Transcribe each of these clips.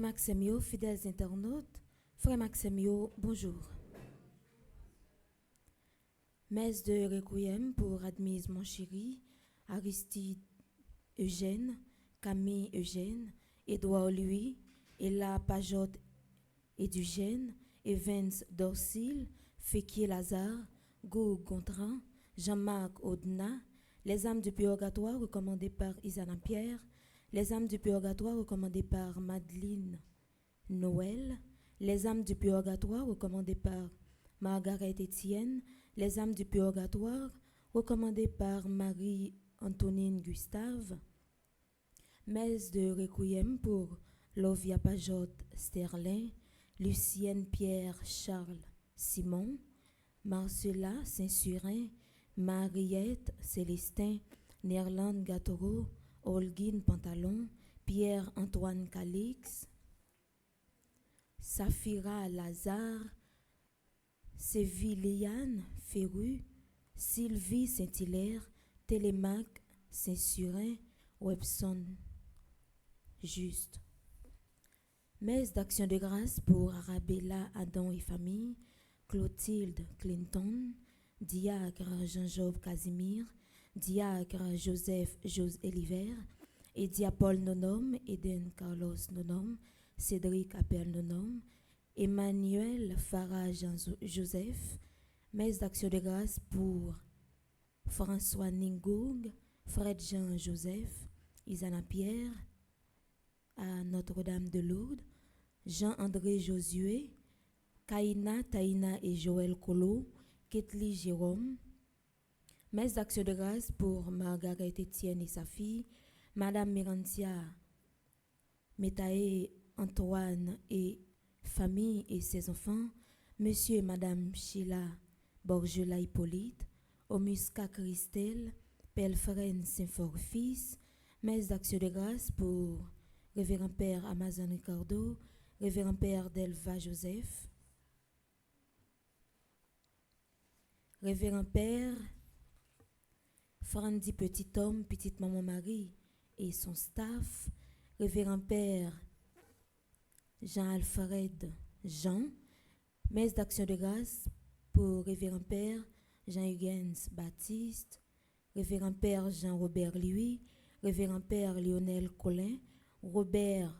Maximio, fidèles internautes, frère Maximio, bonjour. Messe de Requiem pour Admise Monchéri, Aristide Eugène, Camille Eugène, Édouard Louis, Ella Pajotte Edugène, Evans Dorsil, Féquier Lazare, Gou Gontran, Jean-Marc Audna, Les âmes du purgatoire recommandées par Isana Pierre, Les âmes du purgatoire recommandées par Madeleine Noël, Les âmes du purgatoire recommandées par Margaret Etienne, Les âmes du purgatoire recommandées par Marie-Antonine Gustave, Messe de Requiem pour Lovia Pajotte Sterlin, Lucienne Pierre Charles Simon, Marcella Saint-Surin, Mariette Célestin, Nerland Gatoro, Holguine Pantalon, Pierre-Antoine Calix, Safira Lazare, Séviliane Ferru, Sylvie Saint-Hilaire, Télémac Saint-Surin, Webson Juste. Messe d'action de grâce pour Arabella Adam et famille, Clotilde Clinton, Diacre Jean-Job Casimir, Diacre Joseph Jose Eliver, Edia Paul Nonom, Eden Carlos Nonom, Cédric Appel Nonom, Emmanuel Farah Joseph, Messe d'action de grâce pour François Ningoug, Fred Jean Joseph, Isana Pierre, à Notre-Dame de Lourdes, Jean-André Josué, Kaina, Taïna et Joël Colo, Ketli Jérôme, Messe d'action de grâce pour Margaret Etienne et sa fille, Madame Mirantia Metae Antoine et famille et ses enfants, Monsieur et Madame Sheila Borgela Hippolyte, Omusca Christelle, Pelfren Saint-Fort fils, Messe d'action de grâce pour Révérend Père Amazon Ricardo, Révérend Père Delva Joseph, Révérend Père Frandy Petit Homme, Petite Maman Marie et son staff, Révérend Père Jean-Alfred Jean, Messe d'action de grâce pour Révérend Père Jean-Huguens Baptiste, Révérend Père Jean-Robert Louis, Révérend Père Lionel Collin, Robert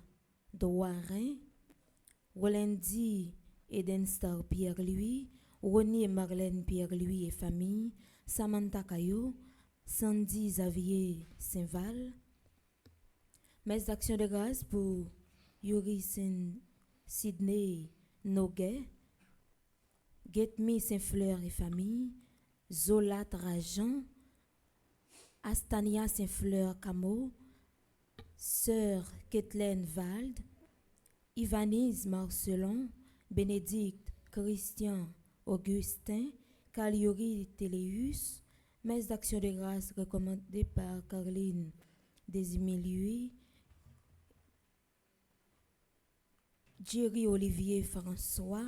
Douarin, Rolandi Edenstar Pierre-Louis, Ronnie et Marlène Pierre-Louis et famille, Samantha Caillot, Sandy Xavier Saint-Val. Messe d'action de grâce pour Yuri Sidney Noguet, Getmi Saint-Fleur et famille, Zola Trajan, Astania Saint-Fleur Camo, Sœur Kathleen Vald, Ivanise Marcelon, Bénédicte Christian Augustin, Caliori Téléus, Messe d'action de grâce recommandée par Caroline Desimilui, Jerry Olivier François,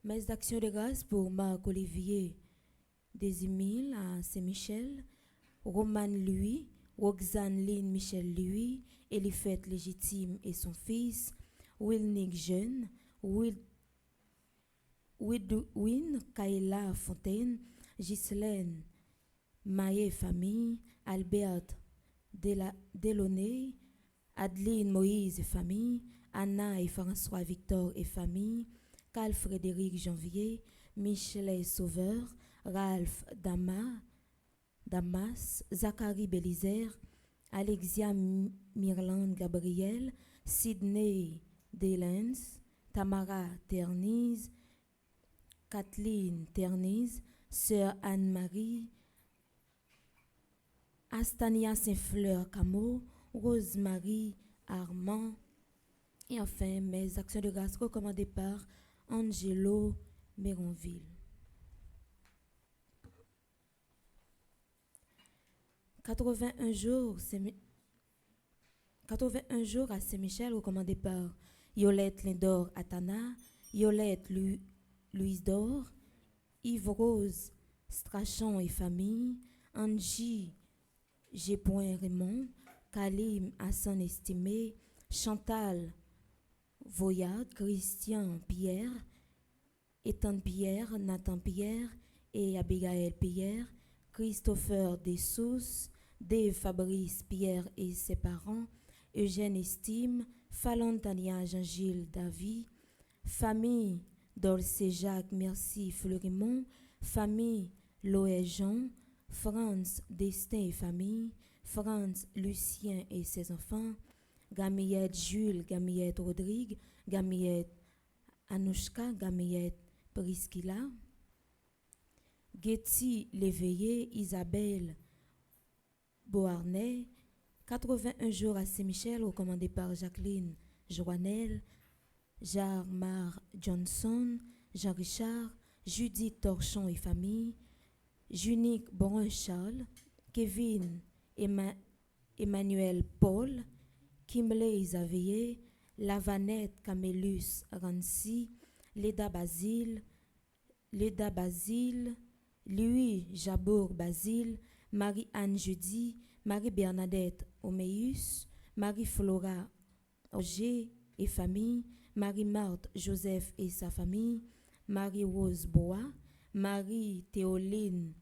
Messe d'action de grâce pour Marc Olivier Desimil à Saint-Michel, Roman Louis, Roxane Lynn Michel Louis, Elifette Légitime et son fils, Wilnick Jeune, Widwin Kaila Fontaine, Ghislaine Maé famille, Albert Delaunay, Adeline Moïse et famille, Anna et François Victor et famille, Carl Frédéric Janvier, Michelet Sauveur, Ralph Damas, Zachary Bélizer, Alexia Mirland Gabriel, Sydney Delens, Tamara Terniz, Kathleen Terniz, Sœur Anne-Marie, Astania Saint-Fleur Camo, Rosemary Armand, et enfin mes actions de grâce recommandées par Angelo Méronville. 81 jours à Saint-Michel recommandé par Yolette Lindor Atana, Yolette Louise Dor, Yves Rose Strachon et famille, Angie G. Raymond, Kalim Hassan Estimé, Chantal Voyard, Christian Pierre, Ethan Pierre, Nathan Pierre et Abigail Pierre, Christopher Dessous, Dave Fabrice Pierre et ses parents, Eugène Estime, Fallon Tania Jean-Gilles Davy, famille Dolce Jacques Merci Fleurimont, famille Loé Jean, Franz Destin et famille, Franz Lucien et ses enfants, Gamillette Jules, Gamillette Rodrigue, Gamillette Anouchka, Gamillette Priscilla, Getty Léveillé, Isabelle Beauharnais, 81 jours à Saint-Michel, recommandé par Jacqueline Joannel, Jarmar Johnson, Jean-Richard, Judith Torchon et famille, Junique Brun-Charles, Kevin Emmanuel Paul, Kimley Isaveillé, Lavanette Camélus Rancy, Leda Basile, Louis Jabour Basile, Marie-Anne Judy, Marie-Bernadette Omeus, Marie-Flora Auger et famille, Marie-Marthe Joseph et sa famille, Marie-Rose Bois, Marie-Théoline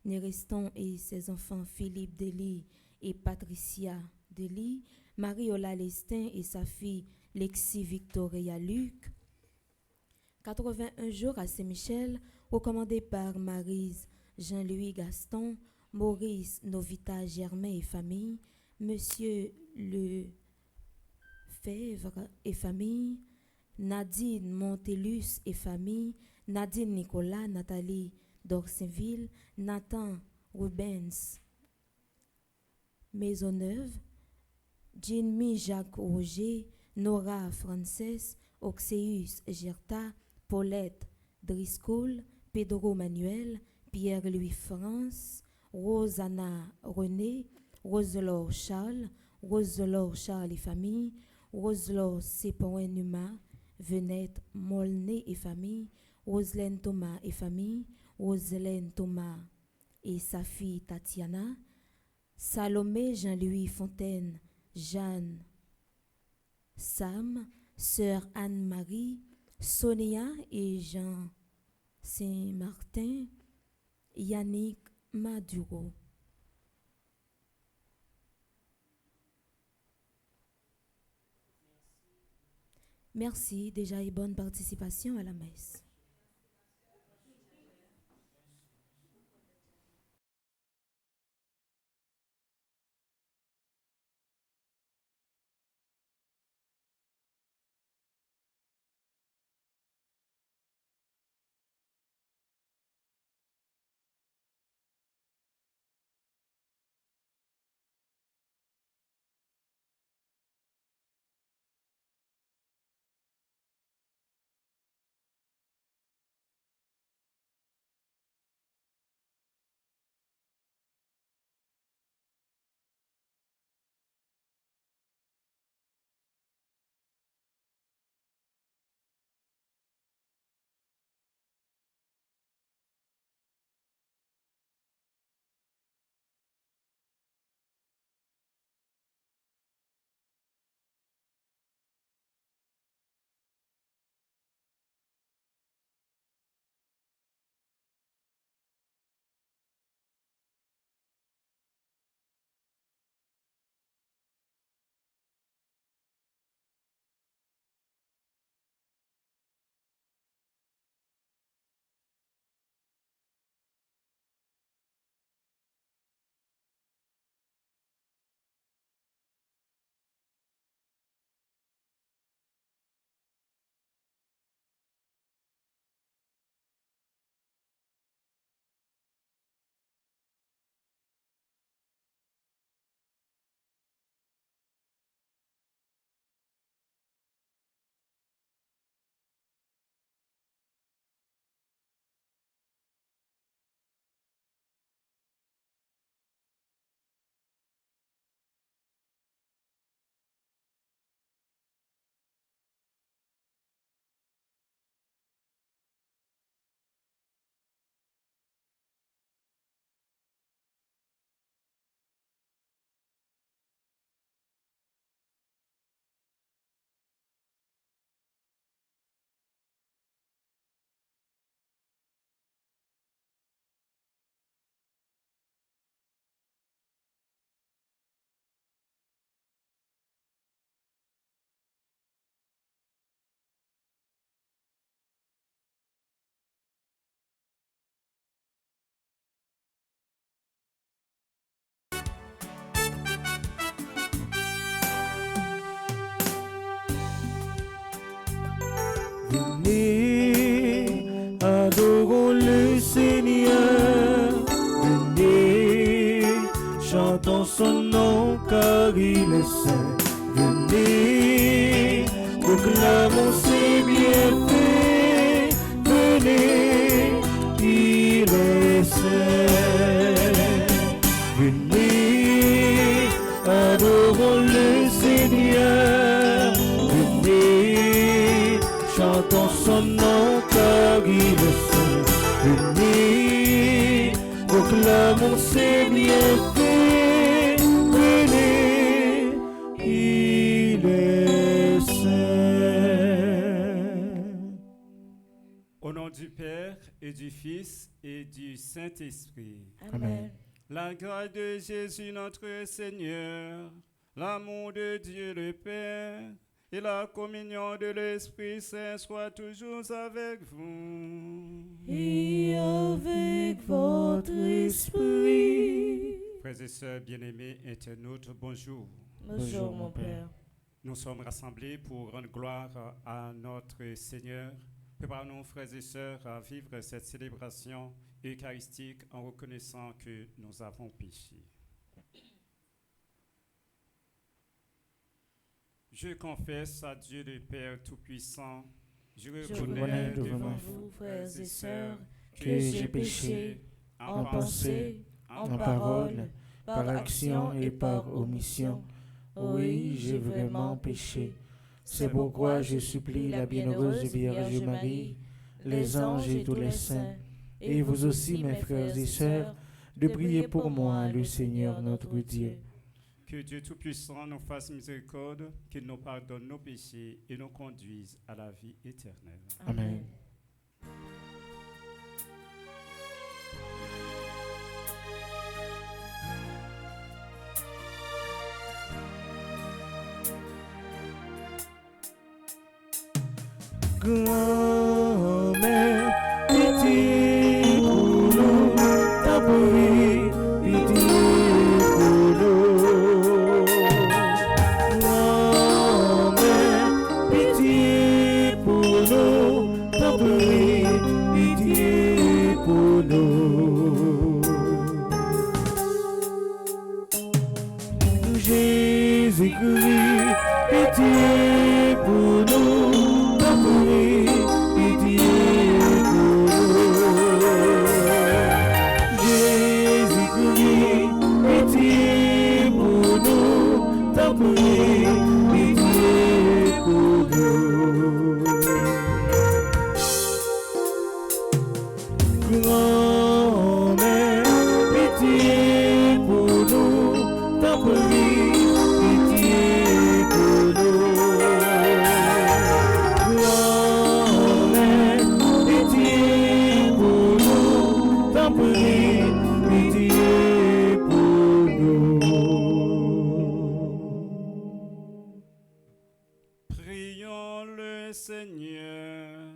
Néreston et ses enfants Philippe Delis et Patricia Delis, Marie-Ola Lestin et sa fille Lexi Victoria Luc, 81 jours à Saint-Michel, recommandé par Maryse Jean-Louis Gaston, Maurice Novita Germain et famille, Monsieur Lefebvre et famille, Nadine Montelus et famille, Nadine Nicolas, Nathalie d'Orsainville, Nathan Rubens Maisonneuve, Jeanmi Jacques Roger, Nora Frances, Oxeus Gerta, Paulette Driscoll, Pedro Manuel, Pierre-Louis France, Rosanna René, Roselor Charles et famille, Roselor Sépoin Numa, Venette Molné et famille, Roselaine Thomas et famille, Roselaine Thomas et sa fille Tatiana, Salomé Jean-Louis Fontaine, Jeanne Sam, Sœur Anne-Marie, Sonia et Jean Saint-Martin, Yannick Maduro. Merci déjà et bonne participation à la messe. Venez, adorons le Seigneur. Venez, chantons son nom car il est saint. Venez, proclamons ses bienfaits. Venez, il est saint. Venez, adorons le Seigneur. Venez, chantons son nom car il est saint. Venez, proclamons ses bienfaits. Venez, il est saint. Au nom du Père et du Fils et du Saint-Esprit. Amen. La grâce de Jésus notre Seigneur, l'amour de Dieu le Père et la communion de l'Esprit Saint soient toujours avec vous. Et avec votre esprit. Frères et sœurs bien-aimés internautes, bonjour. Bonjour mon Père. Nous sommes rassemblés pour rendre gloire à notre Seigneur. Préparons-nous, frères et sœurs, à vivre cette célébration eucharistique en reconnaissant que nous avons péché. Je confesse à Dieu le Père Tout-Puissant, je reconnais devant vous, frères et sœurs, que j'ai péché en pensée, en parole, par action et par omission. Oui, j'ai vraiment péché. C'est pourquoi je supplie la bienheureuse Vierge Marie, les anges et tous les saints, et vous aussi, mes frères et sœurs, de prier pour moi, le Seigneur notre Dieu. Que Dieu Tout-Puissant nous fasse miséricorde, qu'il nous pardonne nos péchés et nous conduise à la vie éternelle. Amen. Grand-mère, pitié pour nous, t'as pris, pitié pour nous. Grand-mère, pitié pour nous, t'as pris, pitié pour nous. Jésus-Christ, pitié pour nous. Grand-mère, pitié pour nous, t'as promis, pitié pour nous. Grand-mère, pitié pour nous, t'as promis, pitié pour nous. Prions le Seigneur.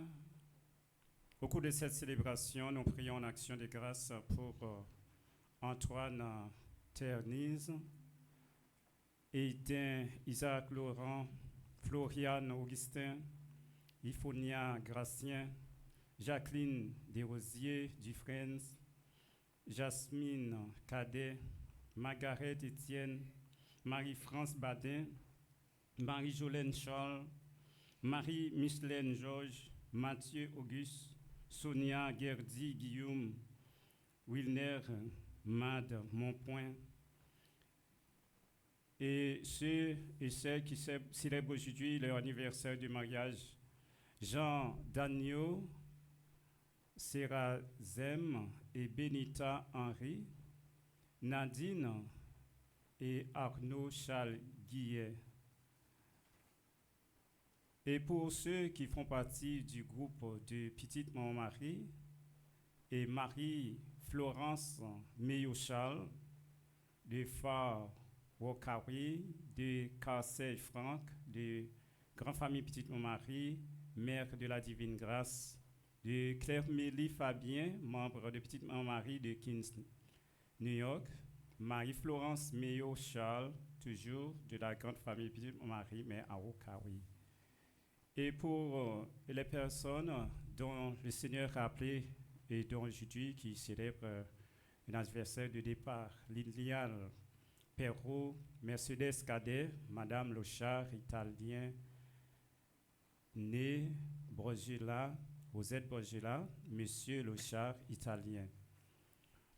Au cours de cette célébration, nous prions en action de grâce pour Antoine Ternise, Aiden Isaac Laurent, Floriane Augustin, Iphonia Gracien, Jacqueline Desrosiers Dufresne, Jasmine Cadet, Margaret Etienne, Marie-France Badin, Marie-Jolène Charles, Marie-Micheline Georges, Mathieu Auguste, Sonia Gerdy Guillaume, Wilner Mad Monpoint, et ceux et celles qui célèbrent aujourd'hui leur anniversaire de mariage, Jean Dagneau, Sérazem et Benita Henry, Nadine et Arnaud Charles Guillet. Et pour ceux qui font partie du groupe de Petite Maman Marie et Marie-Florence Meillot-Charles, de Phare Wokawi, de Carcel Franck, de Grande Famille Petite Maman Marie, Mère de la Divine Grâce, de Claire-Mélie Fabien, membre de Petite Maman Marie de Queens, New York, Marie-Florence Meillot-Charles, toujours de la Grande Famille Petite Maman Marie, mais à Wokawi. Et pour les personnes dont le Seigneur a appelé et dont aujourd'hui qui célèbrent un anniversaire de départ, Liliane Perrault, Mercedes Cadet, Madame Lochard, italien, né Borgela, Rosette Borgela, Monsieur Lochard, italien.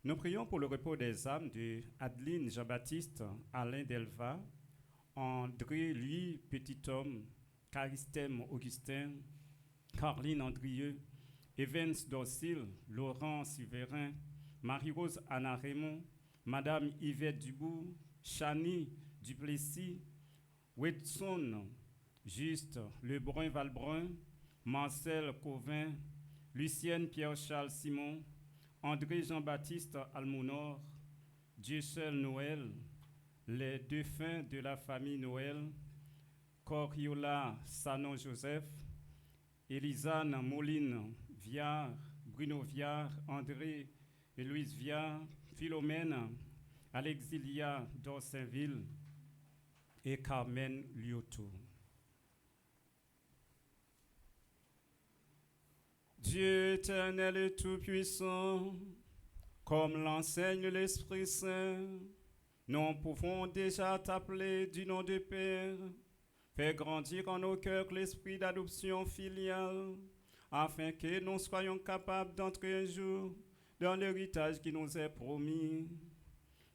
Nous prions pour le repos des âmes de Adeline Jean-Baptiste, Alain Delva, André Louis Petithomme, Caristème Augustin, Caroline Andrieux, Evans Dorcil, Laurent Siverin, Marie-Rose Anna Raymond, Madame Yvette Dubourg, Chani Duplessis, Whitson Juste Lebrun Valbrun, Marcel Covin, Lucienne Pierre-Charles Simon, André Jean-Baptiste Almonor, Dieu seul Noël, les défunts de la famille Noël, Coriola Sanon Joseph, Elisane Moline Viard, Bruno Viard, André et Louise Viard, Philomène Alexilia d'Orsainville et Carmen Lyoto. Dieu éternel et tout-puissant, comme l'enseigne l'Esprit Saint, nous pouvons déjà t'appeler du nom de Père. Fais grandir en nos cœurs l'esprit d'adoption filiale, afin que nous soyons capables d'entrer un jour dans l'héritage qui nous est promis.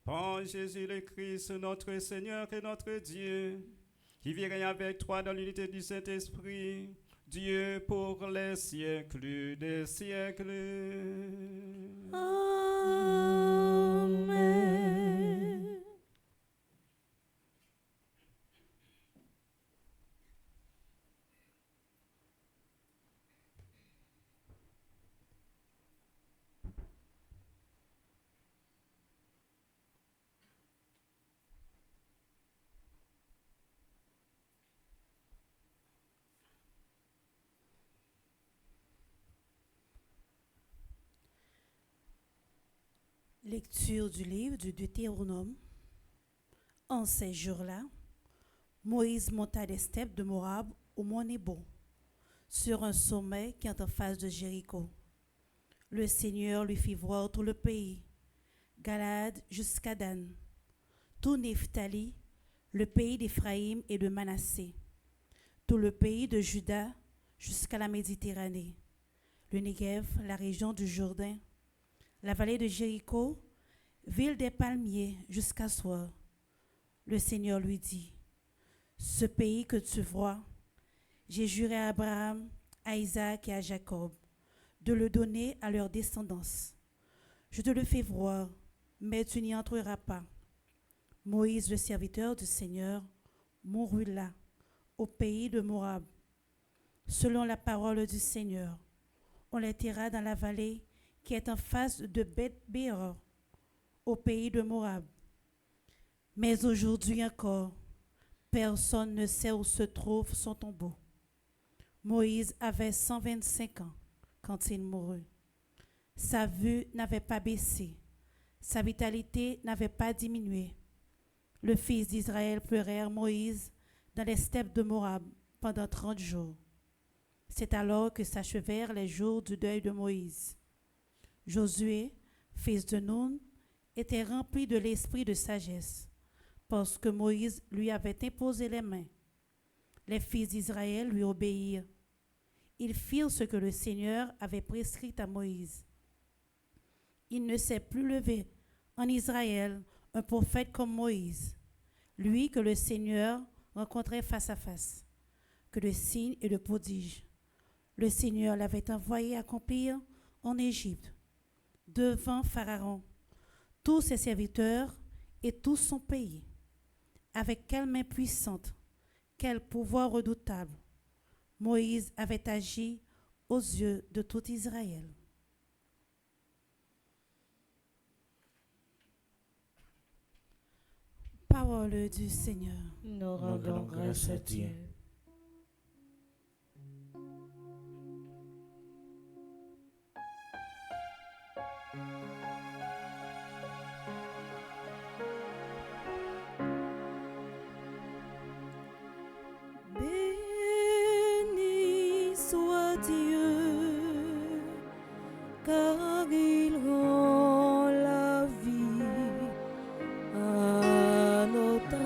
Par Jésus le Christ, notre Seigneur et notre Dieu, qui vit avec toi dans l'unité du Saint-Esprit, Dieu pour les siècles des siècles. Amen. Lecture du livre du Deutéronome. En ces jours-là, Moïse monta des steppes de Moab au mont Nebo, sur un sommet qui est en face de Jéricho. Le Seigneur lui fit voir tout le pays, Galaad jusqu'à Dan, tout Nephtali, le pays d'Éphraïm et de Manassé, tout le pays de Juda jusqu'à la Méditerranée, le Négev, la région du Jourdain, la vallée de Jéricho, ville des palmiers jusqu'à Soir. Le Seigneur lui dit, ce pays que tu vois, j'ai juré à Abraham, à Isaac et à Jacob de le donner à leur descendance. Je te le fais voir, mais tu n'y entreras pas. Moïse, le serviteur du Seigneur, mourut là, au pays de Moab. Selon la parole du Seigneur, on l'enterra dans la vallée qui est en face de Beth-Béor, au pays de Moab. Mais aujourd'hui encore, personne ne sait où se trouve son tombeau. Moïse avait 125 ans quand il mourut. Sa vue n'avait pas baissé, sa vitalité n'avait pas diminué. Le fils d'Israël pleurèrent Moïse dans les steppes de Moab pendant 30 jours. C'est alors que s'achevèrent les jours du deuil de Moïse. Josué, fils de Nun, était rempli de l'esprit de sagesse, parce que Moïse lui avait imposé les mains. Les fils d'Israël lui obéirent. Ils firent ce que le Seigneur avait prescrit à Moïse. Il ne s'est plus levé en Israël un prophète comme Moïse, lui que le Seigneur rencontrait face à face, que de signes et de prodiges. Le Seigneur l'avait envoyé accomplir en Égypte, devant Pharaon, tous ses serviteurs et tout son pays. Avec quelle main puissante, quel pouvoir redoutable, Moïse avait agi aux yeux de tout Israël. Parole du Seigneur. Nous rendons grâce à Dieu. Béni Dieu, car il rend la vie à notre âme.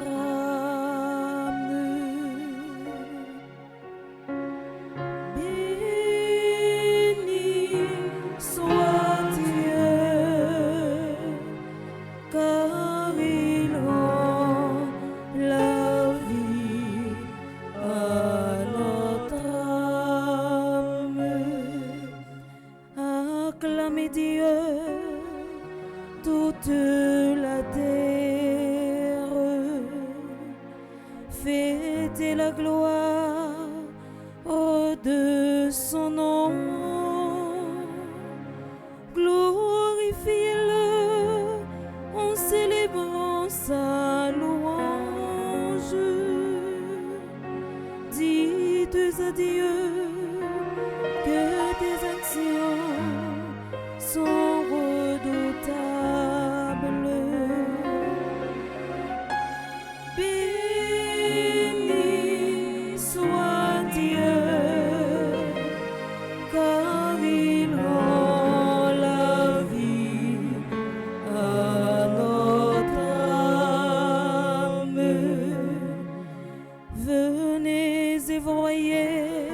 Béni soit Dieu, car il rend la vie à notre âme. Acclamez Dieu, toute la terre, fêtez la gloire de son nom, glorifiez-le en célébrant sa louange. Dites à Dieu que tes actions sont redoutables. Béni soit Dieu, car il rend la vie à notre âme. Venez et voyez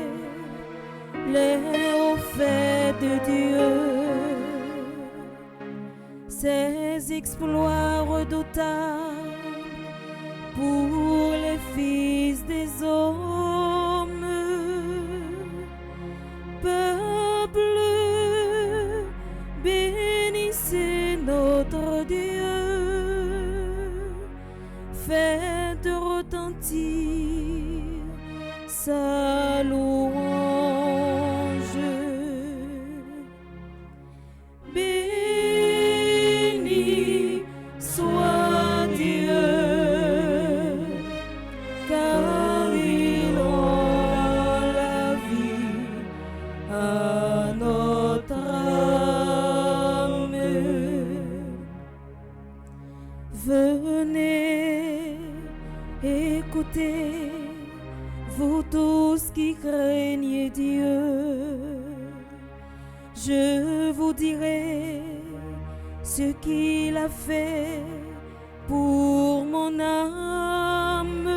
les hauts faits de Dieu, ses exploits redoutables pour les fils des hommes. Peuple, bénissez notre Dieu, faites retentir sa louange. Béni soit Dieu, car il rend la vie à notre âme. Venez, écoutez, vous tous qui craignez Dieu, je vous dirai ce qu'il a fait pour mon âme.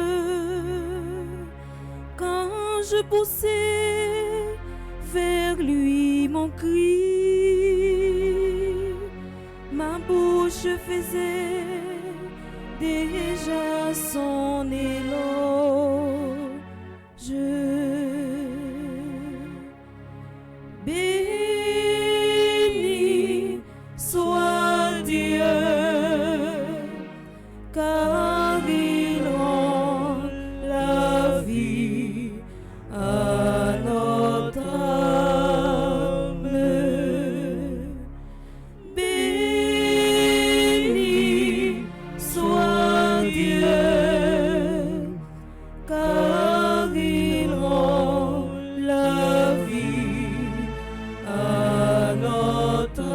Quand je poussais vers lui mon cri, ma bouche faisait déjà son éloge. Béni soit Dieu, car il rend la vie à notre âme. Béni soit Dieu, car il rend la vie à notre âme.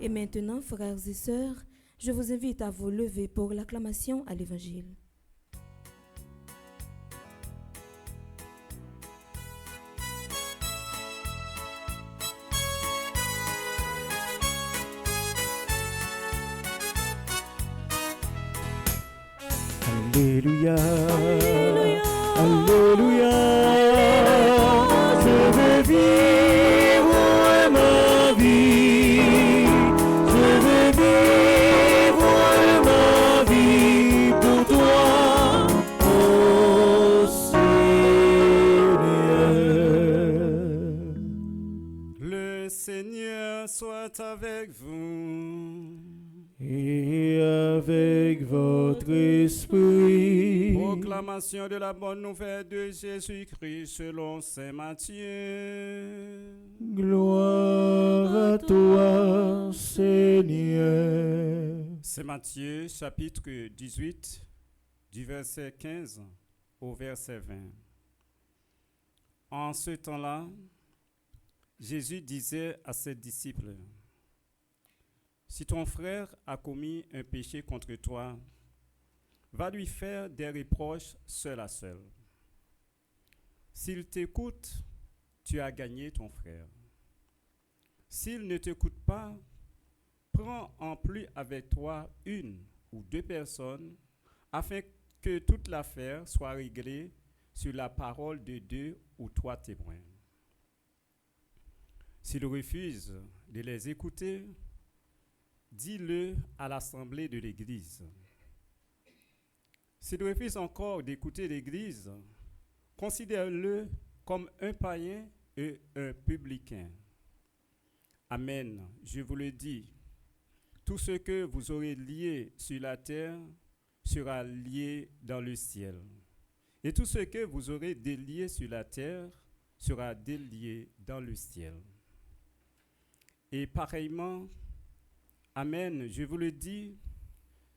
Et maintenant, frères et sœurs, je vous invite à vous lever pour l'acclamation à l'Évangile. Alléluia, Alléluia. Alléluia, je veux vivre ma vie, je veux vivre ma vie pour toi, oh Seigneur. Le Seigneur soit avec vous. Et avec votre esprit. Proclamation de la bonne nouvelle de Jésus-Christ selon saint Matthieu. Gloire à toi, Seigneur. C'est Matthieu chapitre 18 du verset 15 au verset 20. En ce temps-là, Jésus disait à ses disciples: si ton frère a commis un péché contre toi, va lui faire des reproches seul à seul. S'il t'écoute, tu as gagné ton frère. S'il ne t'écoute pas, prends en plus avec toi une ou deux personnes afin que toute l'affaire soit réglée sur la parole de deux ou trois témoins. S'il refuse de les écouter, dis-le à l'assemblée de l'Église. S'il refuse encore d'écouter l'Église, considère-le comme un païen et un publicain. Amen. Je vous le dis, tout ce que vous aurez lié sur la terre sera lié dans le ciel. Et tout ce que vous aurez délié sur la terre sera délié dans le ciel. Et pareillement, amen, je vous le dis,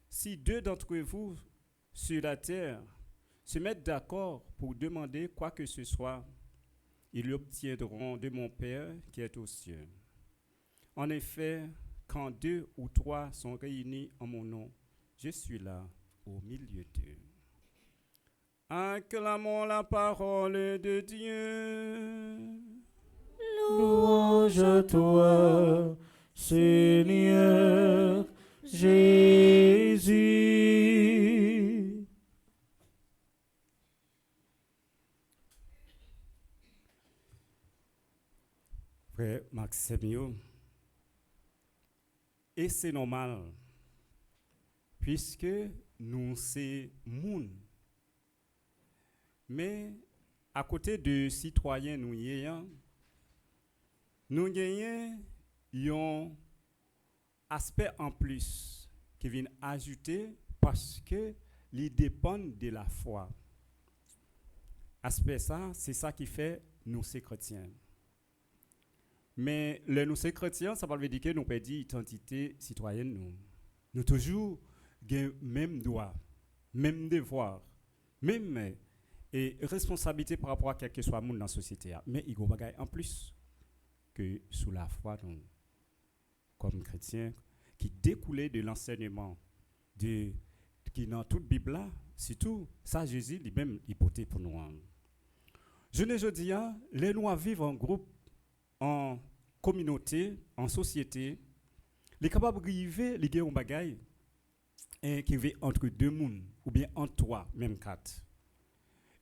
si deux d'entre vous sur la terre se mettent d'accord pour demander quoi que ce soit, ils l'obtiendront de mon Père qui est aux cieux. En effet, quand deux ou trois sont réunis en mon nom, je suis là au milieu d'eux. Acclamons la parole de Dieu. Louange à toi, Seigneur Jésus. Frère Maximio, et c'est normal, puisque nous sommes moun. Mais à côté de citoyens nous ayons, nous gagnons un aspect en plus qui vient ajouter parce que ils dépendent de la foi. Aspect ça, c'est ça qui fait nous ces chrétiens. Mais le nous ces chrétiens, ça veut dire que nous perdons l'identité citoyenne. Nous toujours gagnons même droit, même devoir, même et responsabilité par rapport à quel que soit le monde dans la société. Mais il y a des choses en plus que sous la foi, nous, comme chrétiens, qui découlait de l'enseignement qui dans toute Bible là, c'est tout. Ça, Jésus lui-même, il portait pour nous. Je ne dis pas, les nous vivent en groupe, en communauté, en société, les capables de vivre, les gens ont bagaille, qui vivent entre deux mondes, ou bien entre trois, même quatre.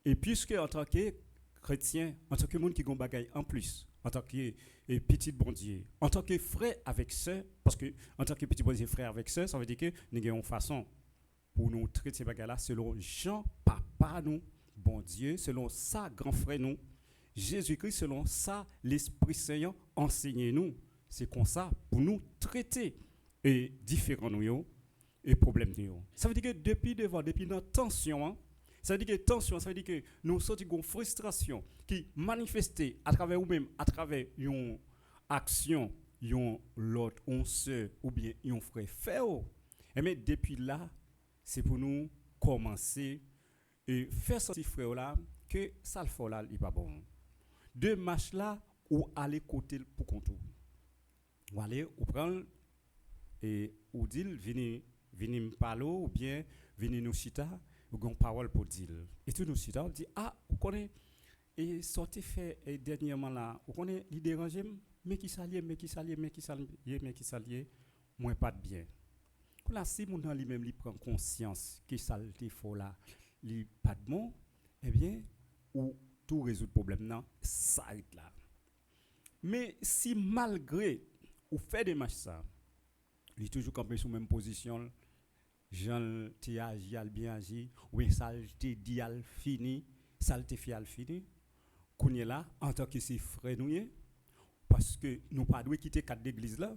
Et puisque en tant que chrétien, en tant que monde qui ont bagaille en plus, en tant que petit bon Dieu, en tant que frère avec sœur, parce que en tant que petit bon Dieu frère avec sœur, ça veut dire que nous avons une façon pour nous traiter ces bagages là selon Jean, papa nous, bon Dieu, selon ça, grand frère nous, Jésus-Christ, selon ça, l'Esprit Saint enseigne nous. C'est comme ça pour nous traiter et différents nous et problèmes nous. Ça veut dire que depuis notre tension, ça veut dire que tension, ça veut dire que nous sortons une frustration qui manifestée à travers nous-mêmes, à travers une action, l'autre, on sœur ou bien un frère fait. Et mais depuis là, c'est pour nous commencer et faire sortir frère là que ça le fait là, il pas bon. Deux matchs là ou aller côté pour contour. Ou aller ou prendre et ou dire venez me parler ou bien venez nous chita ou gon parole pour dire. Et tout nous chita on dit ah vous connaissez et sorti fait et dernièrement là vous connaissez il déranger mais qui s'allier moins pas de bien. Là si mon dans lui-même il prend conscience que ça le faut là, il pas de bon, eh bien ou tout résoudre problème non, ça arrête là. Mais si malgré ou fait des matchs ça, il est toujours campé sur même position, Jean t'y agi al bien agi, ou ça t'y dit al fini, ça t'y fait al fini. Qu'on est là en tant que ses frères nous parce que nous pas doit quitter cadre d'église là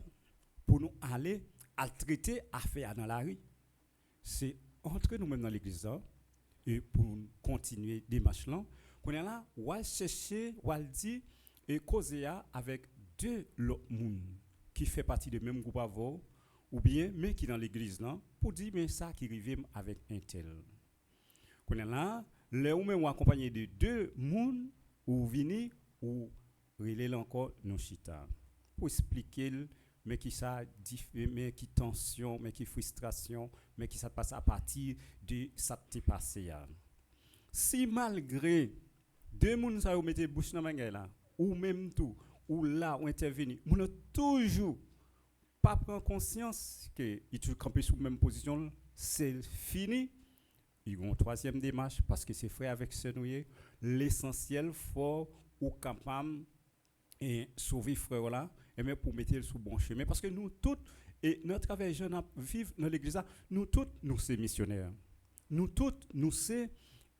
pour nous aller à traiter affaire dans la rue. C'est entre nous-mêmes dans l'église là et pour continuer des matchs là qu'on est là ou à chercher ou à dire et causer avec deux autres monde qui fait partie du même groupe avant ou bien mais qui dans l'église là pour dire mais ça qui arrive avec un tel qu'on est là les ou même accompagné de deux monde ou vini ou relève encore nos chita pour expliquer mais qui ça mais qui tension mais qui frustration mais qui ça passe à partir de ça t'est passé si malgré deux moun ça ou mettez bouche dans bagay là ou même tout ou là ou intervenir moun toujours pas prendre conscience que il toujours camper sous même position c'est fini. Ils ont une troisième démarche parce que c'est frère avec ce noué l'essentiel faut ou capable et sauver frère là et même pour mettre sur bon chemin parce que nous tous et notre travail jeune vivre dans l'église là nous tous nous c'est missionnaires nous tous nous c'est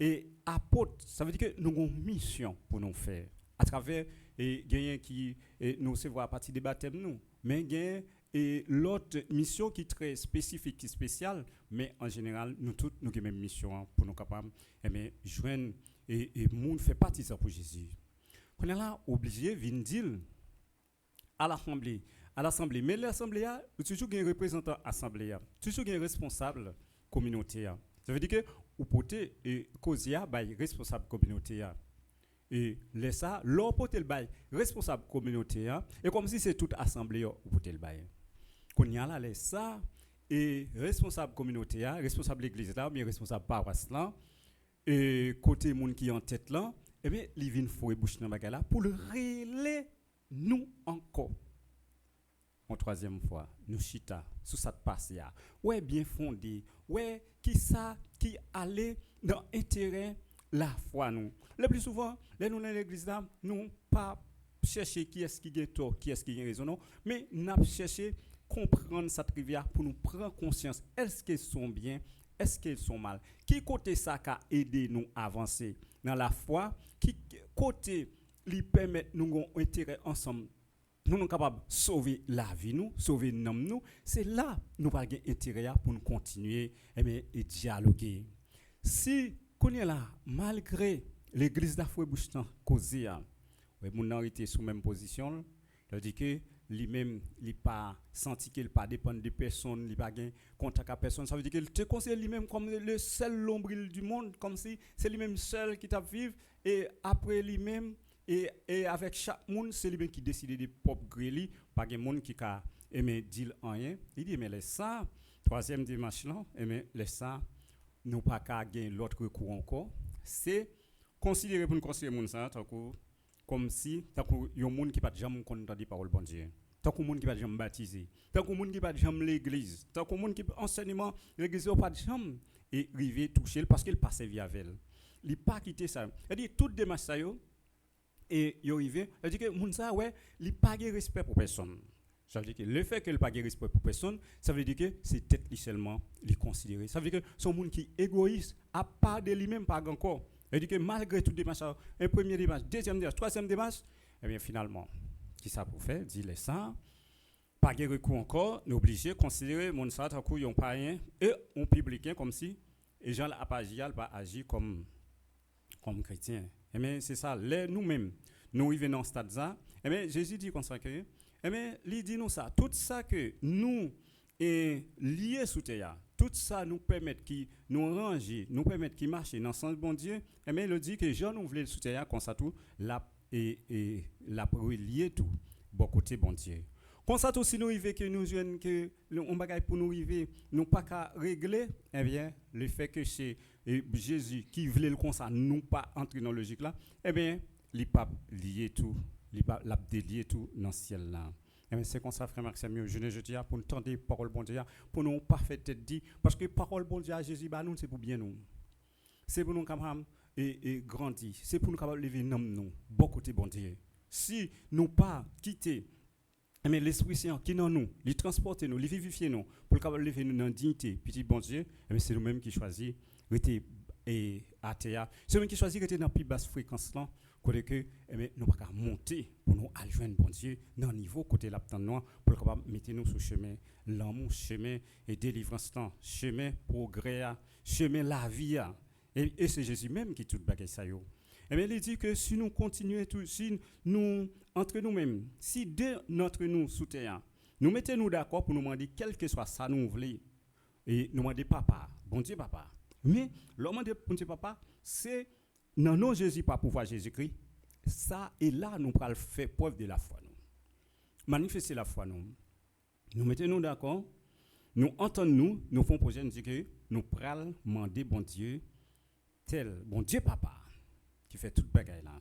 et apôtres ça veut dire que nous avons une mission pour nous faire à travers et gagner qui et nous c'est voir à partir des baptêmes nous mais gagner et l'autre mission qui est très spécifique qui est spéciale mais en général nous tous nous avons même mission pour nous capables mais joindre et monde fait partie de ça pour Jésus. On est là obligé de dire à l'assemblée. Mais l'assemblée a toujours un représentant assemblée, toujours un responsable communautaire. Ça veut dire que vous portez et causer bail responsable communautaire. Et laisse ça, l'on porte le bail responsable communautaire et comme si c'est toute assemblée vous portez le bail. Qu'on y a là laisse ça et responsable communautaire, responsable l'église là, bien responsable paroisse là et côté monde qui en tête là. Eh bien, il vient fouer bouche dans bagay là pour le relayer nous encore. En troisième fois, nous chita sous cette passe là. Ouais bien fondé, ouais qui ça qui allait dans intérêt la foi nous. Le plus souvent, les nous dans l'église là, nous pas chercher qui est-ce qui gagne tort, qui est-ce qui gagne raison non, mais n'a chercher comprendre cette rivière pour nous prendre conscience est-ce qu'elles sont bien, est-ce qu'elles sont mal. Qui côté ça qui a aidé nous avancer dans la foi, qui côté lui permet nous un intérêt ensemble. Nous sommes capables de sauver la vie, sauver nous. C'est là nous avons intérêt pour nous continuer et dialoguer. Si nous sommes là, malgré l'église d'Afoué-Bouchetan, causé, nous avons été sous la même position, c'est-à-dire que lui-même, il n'a pas senti qu'il pas dépend de personne, il n'a pas contact à personne. Ça veut dire qu'il te considère lui-même comme le seul lombril du monde, comme si c'est lui-même seul qui t'a vivre, et après lui-même, et avec chaque monde, c'est lui-même qui décide de pop griller, pas de monde qui a aimé dire rien. Il dit, mais laisse ça, troisième dimanche là, mais laisse ça, nous pas qu'à gagner l'autre recours encore. C'est considérer pour nous considérer monde ça, comme si tant qu'il y a un monde qui pas jamais entendre des paroles bon Dieu, tant qu'il y a un monde qui pas jamais baptisé, tant qu'il y a un monde qui pas jamais l'église, tant qu'il y a un monde qui enseignement l'église pas jamais et river toucher parce qu'il passe via elle. Il pas quitter ça. C'est-à-dire toute démarche ça yo et yo arrivé, c'est-à-dire que monde ça ouais, il pas de respect pour personne. Ça veut dire que le fait qu'il pas de respect pour personne, ça veut dire que c'est tête lui seulement les considérer. Ça veut dire que son monde qui égoïste à part de lui-même pas encore. C'est-à-dire que malgré tout démarche, un premier démarche, deuxième démarche, troisième démarche, eh bien finalement, qui ça pour faire, dit les ça, pas de recours encore, nous obligés de considérer mon ça tant qu'on pas rien et on public comme si les gens n'a pas agi comme chrétiens. Eh bien c'est ça, nous-mêmes, nous arrivons dans ce stade là, eh bien Jésus dit comme ça que eh bien il dit nous ça, tout ça que nous est lié sous terre. Tout ça nous permet qui nous ranger, nous permet qui marcher dans le sens bon Dieu. Et bien il dit que Jean nous voulait sous terre comme ça tout la et la relier tout bon côté bon Dieu. Comme ça tout si nous arriver que nous jeunes que on bagaille pour nous arriver, nous pas qu'à régler, eh bien le fait que c'est Jésus qui voulait le comme ça nous pas entrer dans logique là, eh bien il pas lier tout, il pas l'a délier tout dans le ciel là. Et c'est comme ça, frère Maxime, je dis pour nous tendre parole bon Dieu, pour nous parfaitement dit, parce que parole bon Dieu à Jésus, bah nous c'est pour bien nous, c'est pour nous capables et grandir, c'est pour nous capables lever nous, bon côté bon Dieu. Si nous pas quitter, mais l'Esprit Saint qui dans nous, les transporter nous, les vivifier nous, pour capable lever nous dans dignité, petit bon Dieu, c'est nous-mêmes qui choisit rester et à terre, c'est nous qui choisit rester dans plus basse fréquence là. Côté que nous pas monter pour nous aller joindre bon Dieu dans niveau côté l'aptan noir pour capable mettre nous sur chemin l'amour chemin et délivrance temps chemin progrès chemin la vie et c'est Jésus même qui tout bagaille ça yo. Et bien il dit que si nous continuons tout si nous entre nous-mêmes si de notre nous sous terre nous mettons nous d'accord pour nous demander quel que soit ça nous voulons et nous demander papa bon Dieu papa mais l'homme de bon Dieu papa c'est non, non, Jésus pas pouvoir Jésus-Christ. Ça et là nous pourrons faire preuve de la foi nous. Manifester la foi nous. Nous mettons-nous d'accord. Nous entendons nous font projet nous dire que nous pourrons demander bon Dieu tel bon Dieu papa qui fait toute bagaille là.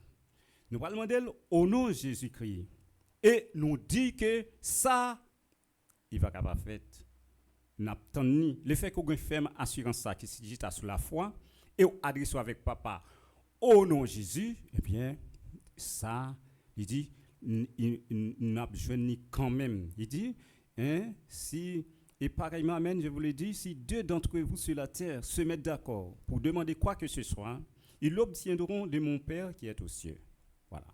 Nous allons demander au nom de Jésus-Christ. Et nous dit que ça, il va capable faire. N'attendons le fait qu'on ait ferme assurance ça qui se dit sur la foi et adresse avec papa au nom de Jésus, eh bien, ça, il dit, n'a besoin quand même. Il dit, hein, si, et pareillement, amen, je vous l'ai dit, si deux d'entre vous sur la terre se mettent d'accord pour demander quoi que ce soit, ils l'obtiendront de mon Père qui est aux cieux. Voilà.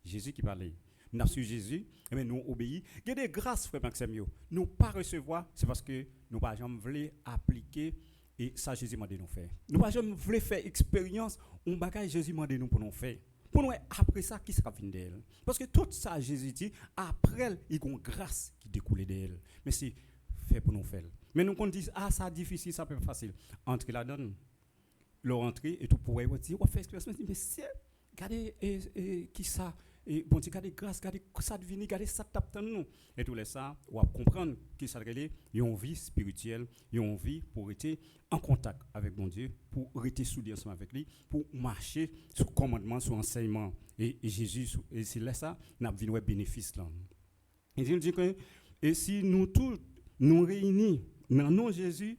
Jésus qui parlait. Nous avons su Jésus, et bien nous obéissons. Il y a des grâces, frère Maxime, nous pas recevoir, c'est parce que nous pas jamais voulu appliquer et ça Jésus m'a dit nous faire. Nous pas jamais voulu faire expérience, on bagaille Jésus m'a dit nous pour nous faire. Pour nous après ça qui sera fini d'elle. Parce que tout ça Jésus dit après il y a une grâce qui découle d'elle. Mais c'est fait pour nous faire. Mais nous on dit ah ça difficile, ça peut pas facile. Entrer là-dedans, le rentrer et tout pour dire on fait expérience mais c'est regardez qui ça et bon Dieu regardez grâce regardez ça devient regardez ça tape dans nous et tout ça on va comprendre que ça relève une vie spirituelle une vie pour être en contact avec bon Dieu pour rester soudé ensemble avec lui pour marcher sous commandement sous enseignement et Jésus et c'est là ça n'a vu nos bénéfices là il dit que et si nous tous nous réunis dans nom Jésus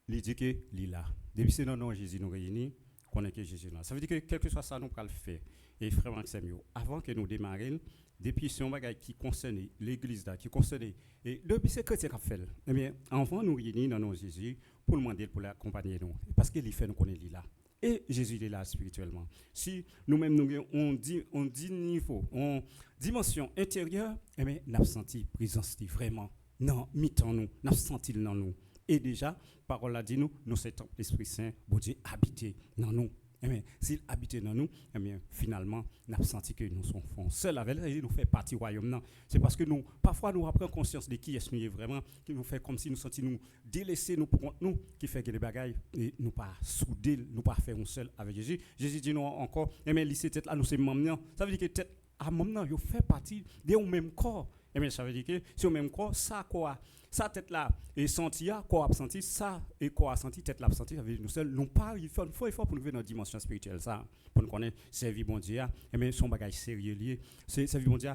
il dit que il est là depuis c'est dans nom Jésus nous réunis qu'on est que Jésus là ça veut dire que quelque soit ça nous pas le faire. Et frère Maxime, avant que nous démarrions, depuis ce bagage qui concerne l'église là, qui concerne et depuis ce chrétien qu'a fait, eh bien, avant nous réunir dans nos Jésus pour le demander pour l'accompagner nous, parce qu'il fait nous connaître là. Et Jésus il est là spirituellement. Si nous-mêmes nous on dit niveau, on dimension intérieure, eh bien, nous avons senti présence vraiment. Non, mi-temps nous, nous avons senti dans nous. Et déjà, parole a dit nous c'est l'Esprit Saint, bon Dieu habité dans nous. Eh bien, s'il habite dans nous, eh bien, finalement, nous avons senti que nous sommes seuls avec lui, nous fait partie du royaume. C'est parce que nous, parfois, nous prenons conscience de qui est-ce nous vraiment, qui nous fait comme si nous sentions nous délaissés, nous pour nous, qui fait que les bagailles, et nous pas soudés, nous pas faire un seul avec Jésus. Jésus dit nous encore, eh bien, lycée tête là, nous sommes membres. Ça veut dire que tête à moment, il fait partie de un même corps. Eh bien, ça veut dire que c'est au même corps, ça quoi. Ça tête là et senti corps a senti ça et corps a senti tête là senti ça veut dire nous seuls nous pas il faut pour nous venir dans la dimension spirituelle ça pour nous connaître servir bon Dieu et mais son bagage sérieux lié c'est servir bon Dieu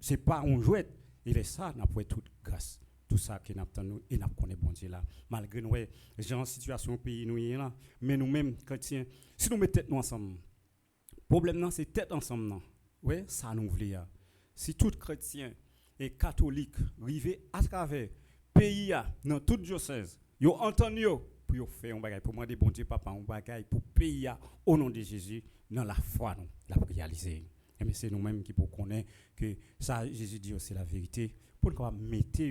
c'est pas on jouet il est ça n'a pas toute grâce tout ça qui n'a pas nous et n'a connaît bon Dieu là malgré nous gens situation pays nous là mais nous mêmes chrétiens si nous mettons tête nous ensemble problème non c'est tête ensemble non ouais ça nous voulait si tout chrétien et catholiques arrivés à travers pays dans toute diocèse yo entendu pour faire un bagage pour demander bon Dieu papa un bagage pour pays au nom de Jésus dans la foi nous la réaliser et mais c'est nous-mêmes qui pour connaître que ça Jésus dit c'est la vérité pour nous mettre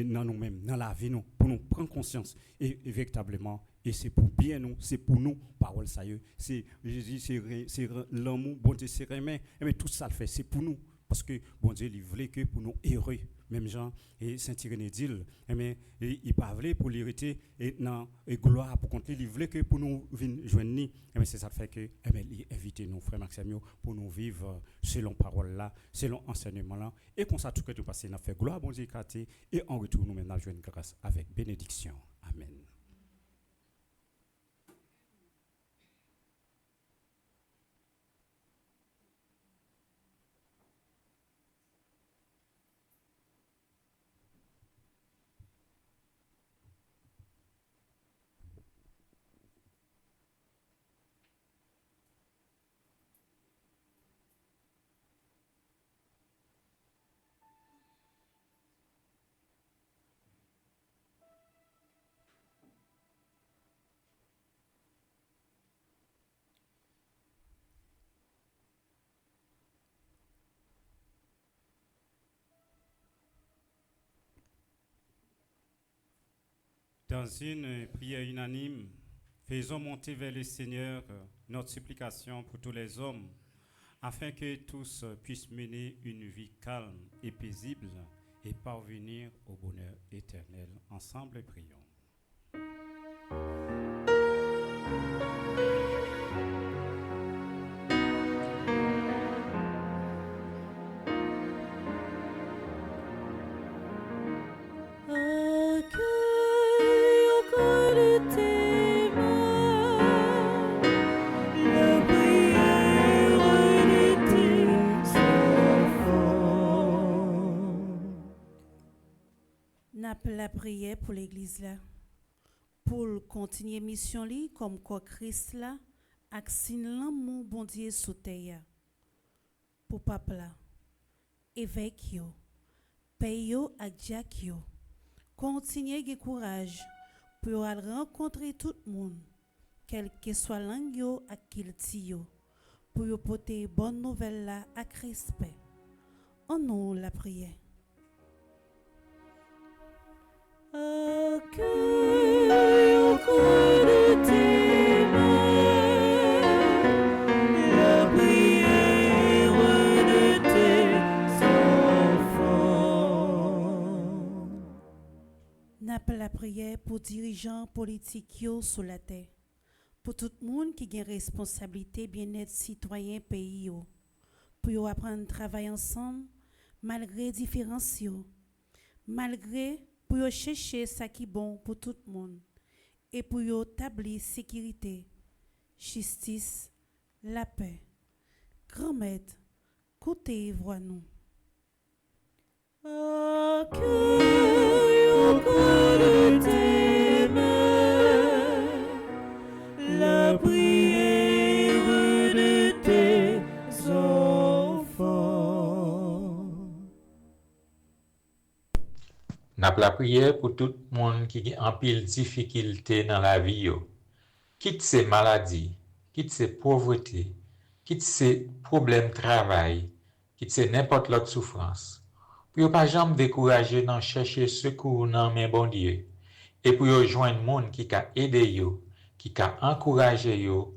dans nous-mêmes dans la vie nous pour nous prendre conscience et véritablement et c'est pour bien nous c'est pour nous parole ça c'est Jésus c'est l'amour bon Dieu c'est remet et mais tout ça le fait c'est pour nous. Parce que bon Dieu, il voulait que pour nous heureux, même Jean et Saint-Irénée d'Île, il pas voulu pour l'hériter et non et gloire pour compter, il voulait que pour nous venir joindre, c'est ça fait que il invite nous frère Maxime pour nous vivre selon parole là, selon enseignement là et comme ça tout que tout passer n'a fait gloire bon Dieu et en retour nous maintenant joindre grâce avec bénédiction. Amen. Dans une prière unanime, faisons monter vers le Seigneur notre supplication pour tous les hommes, afin que tous puissent mener une vie calme et paisible et parvenir au bonheur éternel. Ensemble, prions. Le bruit la prière pour l'église là. Pour continuer mission li comme quoi Christ là, ak sin l'amour bon Dieu sous terre. Pour papa là, évêque yo, pay yo ak diak yo. Continuez de courage pour aller rencontrer tout le monde, quel que soit langue yo ak qu'il ti yo, pour yo porter bonne nouvelle là ak respect. En nous la prière. Accueille au creux de tes mains la prière de tes enfants. N'a pas la prière pour dirigeants politiques yo sur la terre, pour tout le monde qui a responsabilité bien-être citoyen pays yo, pour yo apprendre à travailler ensemble malgré différences yo, malgré pour yo chercher ça qui est bon pour tout le monde et pour yo établir sécurité, justice, la paix. Grand maître, côté voix nous. Accueille au creux de tes mains la prière de tes enfants. N'a la prière pour tout le monde qui a en pile difficulté dans la vie. Quitte ces maladies, quitte ces pauvretés, quitte ces problèmes de travail, quitte ces n'importe l'autre souffrance. Pour ne pas jamais décourager dans chercher secours dans mes bon Dieu. Et pour joindre le monde qui a aidé yo, qui a encouragé yo,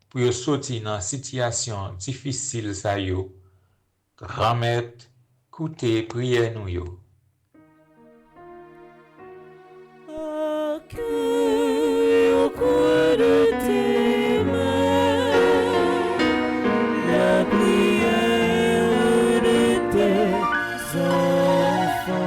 pour sortir dans situation difficile ça yo. Grand maître, écoutez prière nous yo. Accueille au creux de tes mains la prière de tes enfants.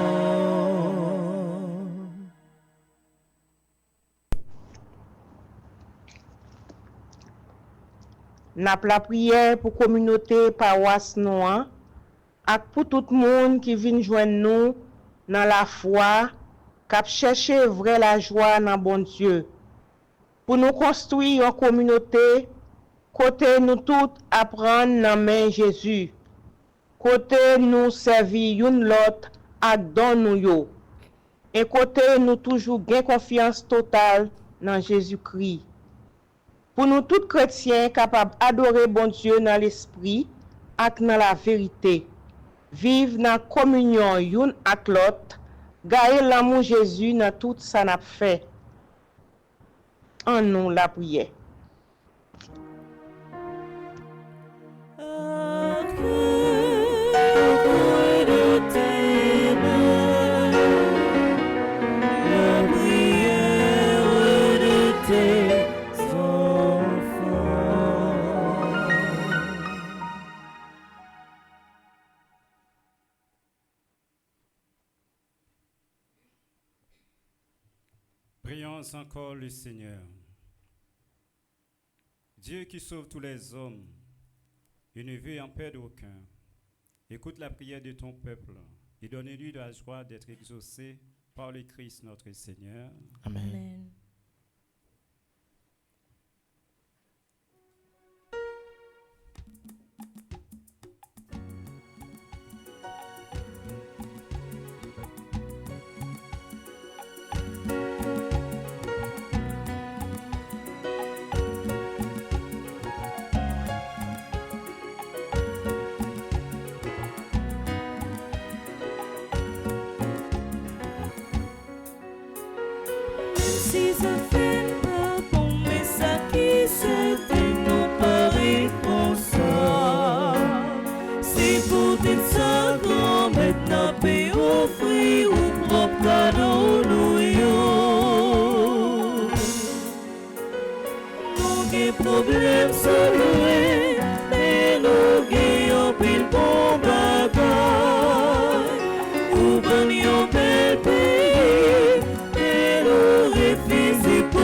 N'a la prière pour communauté paroisse noire et pour tout le monde qui vient joindre nous dans la foi, qui cherche vrai la joie dans bon Dieu. Pour nous construire une communauté, côté nous tous apprendre dans main Jésus. Côté nous servir une l'autre ak don nous yo. Et côté nous toujours gain confiance totale dans Jésus-Christ. Pour nous tous chrétiens capables d'adorer bon Dieu dans l'esprit et dans la vérité. Vivre dans la communion yon ak l'autre, garder l'amour Jésus dans tout ça n'a fait. En nous la prière. Prions encore le Seigneur. Dieu qui sauve tous les hommes et ne veut en perdre aucun, écoute la prière de ton peuple et donne-lui la joie d'être exaucé par le Christ notre Seigneur. Amen. Amen. Si ça fait pas bon, mais ça qui se nous paraît comme ça. Si pour dire ça, grand maintenant peut offrir ou propre cadeau nous yo. Nous des problèmes soulevés, et nous gagnons pile bon bagage. Ou ban yon bel pays. Si pour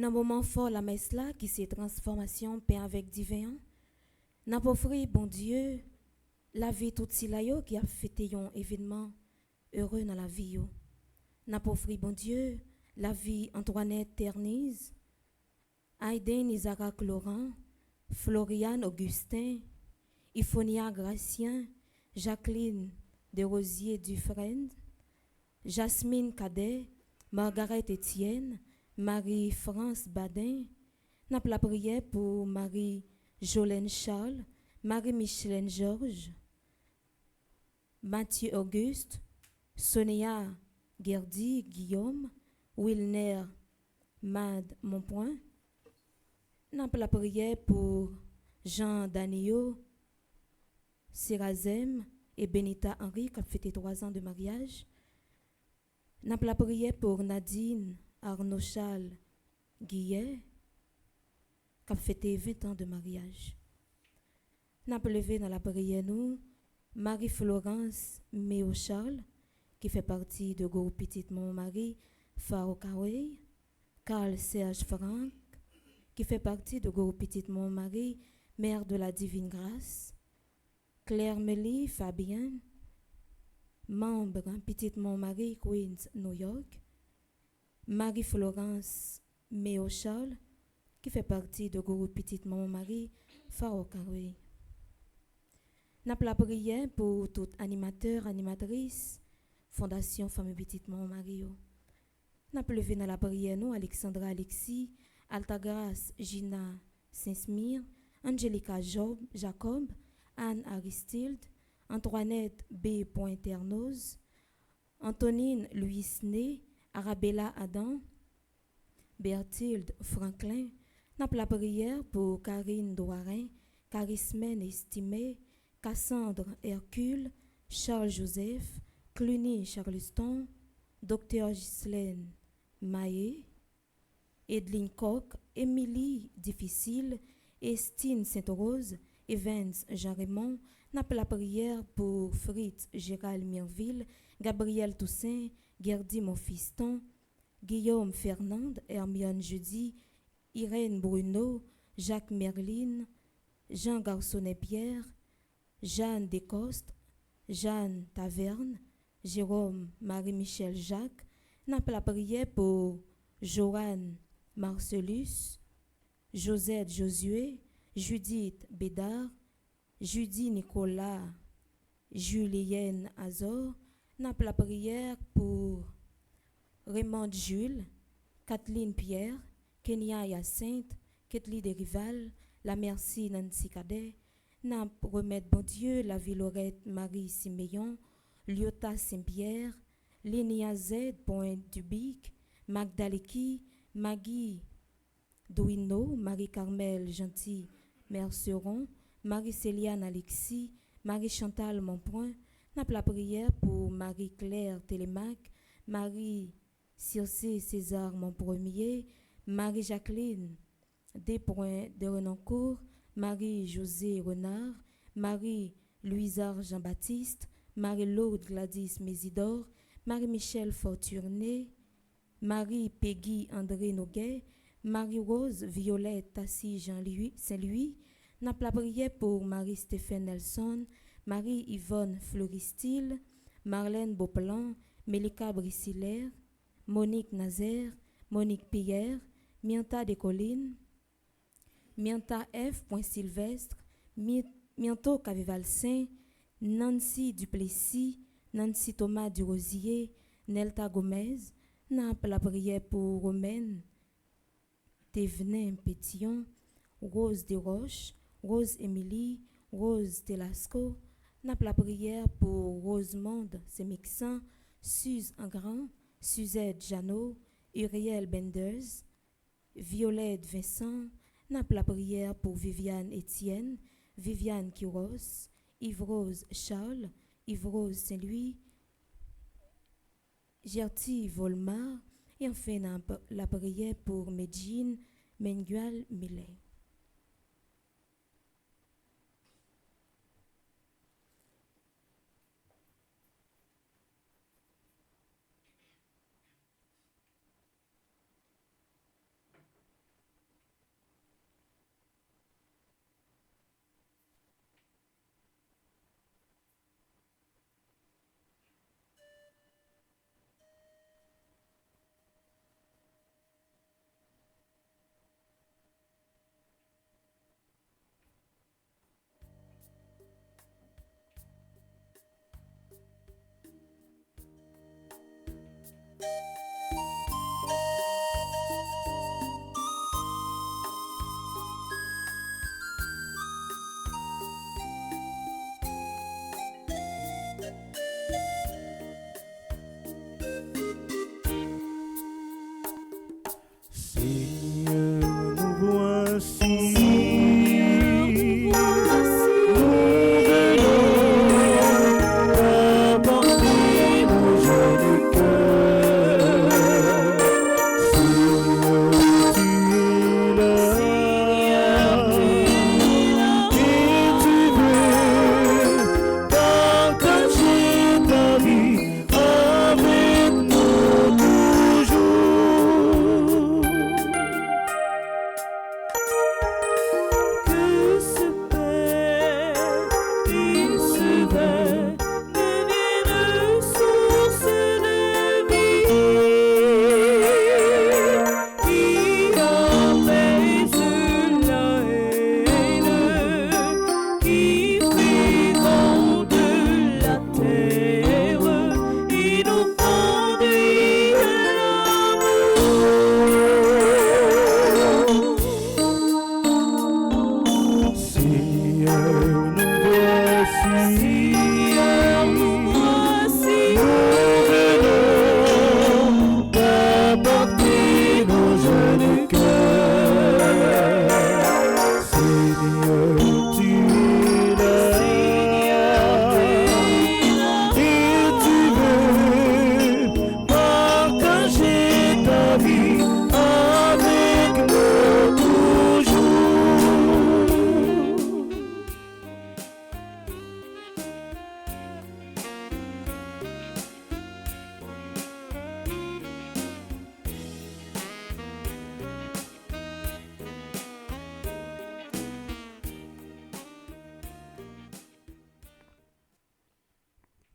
Dans moment fort la messe là qui s'est transformation paix avec divin. N'a pas offri bon Dieu la vie tout si là yo qui a fêté un événement heureux dans la vie yo. N'a pas offri bon Dieu la vie Antoinette Ternise, Aiden Isaac Laurent, Florian Augustin, Iphonia Gracien, Jacqueline Desrosiers Dufresne, Jasmine Cadet, Margaret Etienne, Marie-France Badin. N'a la prière pour Marie-Jolène Charles, Marie-Micheline Georges, Mathieu Auguste, Sonia Gerdy Guillaume, Wilner Mad Monpoint. N'a la prière pour Jean Danio, Sirazem et Benita Henry qui a fêté 3 ans de mariage. N'a la prière pour Nadine Arnaud Charles Guillet qui a fêté 20 ans de mariage. N'a levé dans la prière nous Marie-Florence Méo Charles qui fait partie de groupe Petit Montmarie Faro Kawei, Carl Serge Franck qui fait partie de groupe Petit Montmarie Mère de la Divine Grâce, Claire Mélie Fabien, membre Petit Montmarie Queens New York, Marie-Florence Méo Charles qui fait partie de groupe Petit Montmarie Faro Kawei. N'a la prière pour tout animateur, animatrice, Fondation Famille Petite Montmarie. N'a levé dans la prière nous Alexandra Alexis, Altagrace Gina Saint-Smire, Angelica Jacob, Anne Aristide, Antoinette B. Pointernoz, Antonine Louis Né, Arabella Adam, Berthilde Franklin. N'a la prière pour Karine Douarin, Charismène Estimé, Cassandre Hercule, Charles Joseph, Cluny Charleston, Dr. Ghislaine Maé, Edline Koch, Émilie Difficile, Estine Sainte-Rose, Evans Jean-Raymond. N'a la prière pour Fritz Gérald Mirville, Gabriel Toussaint, Gerdy Monfiston, Guillaume Fernande, Hermione Judy, Irène Bruno, Jacques Merlin, Jean Garçonnet-Pierre, Jeanne Descostes, Jeanne Taverne, Jérôme Marie-Michel Jacques. N'a la prière pour Joanne Marcellus, Josette Josué, Judith Bédard, Judy Nicolas, Julienne Azor. N'a la prière pour Raymond Jules, Kathleen Pierre, Kenya Hyacinthe, Ketli Desrival, La Merci Nancy Cadet. N'a remettre bon Dieu la Villorette Marie Siméon, Lyota Saint-Pierre, Lénia Z. Point Dubic, Magdaleki, Maggie Douino, Marie-Carmel Gentil Merceron, Marie-Céliane Alexis, Marie-Chantal Monpoint. N'a la prière pour Marie-Claire Télémac, Marie-Circé César Monpremier, Marie-Jacqueline Despoints de Renoncourt, Marie-Josée Renard, Marie-Louisard Jean-Baptiste, Marie-Laude Gladys Mésidor, Marie-Michel Fortuné, Marie-Peggy André Noguet, Marie-Rose Violette Tassi Jean-Louis Saint-Louis. N'a la prière pour Marie-Stéphane Nelson, Marie-Yvonne Fleuristil, Marlène Beauplan, Mélika Brissiller, Monique Nazaire, Monique Pierre, Mianta Descollines, Mianta F. Sylvestre, Mianto Cavival Saint, Nancy Duplessis, Nancy Thomas Durosier, Nelta Gomez. N'a la prière pour Romaine Thévenin Pétillon, Rose Desroches, Rose Émilie, Rose Telasco. N'a la prière pour Rosemonde Semixan, Suze Engrand, Suzette Janot, Uriel Benders, Violette Vincent. N'a la prière pour Viviane Étienne, Viviane Quiros, Yves-Rose Charles, Yves-Rose Saint-Louis, Gertie Volmar. Et enfin, n'a la prière pour Medjine Mengual Millet. Seigneur, nous voici.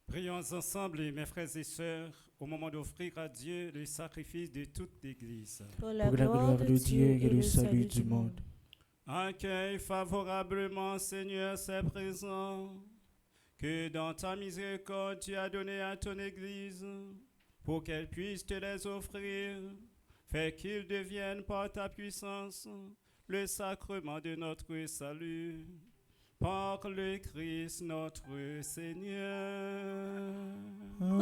Prions ensemble, mes frères et sœurs, au moment d'offrir à Dieu le sacrifice de toute l'Église. Pour la gloire de Dieu et le salut du monde. Accueille favorablement, Seigneur, ces présents que dans ta miséricorde tu as donné à ton Église pour qu'elle puisse te les offrir. Fais qu'ils deviennent par ta puissance le sacrement de notre salut. Par le Christ notre Seigneur. Amen.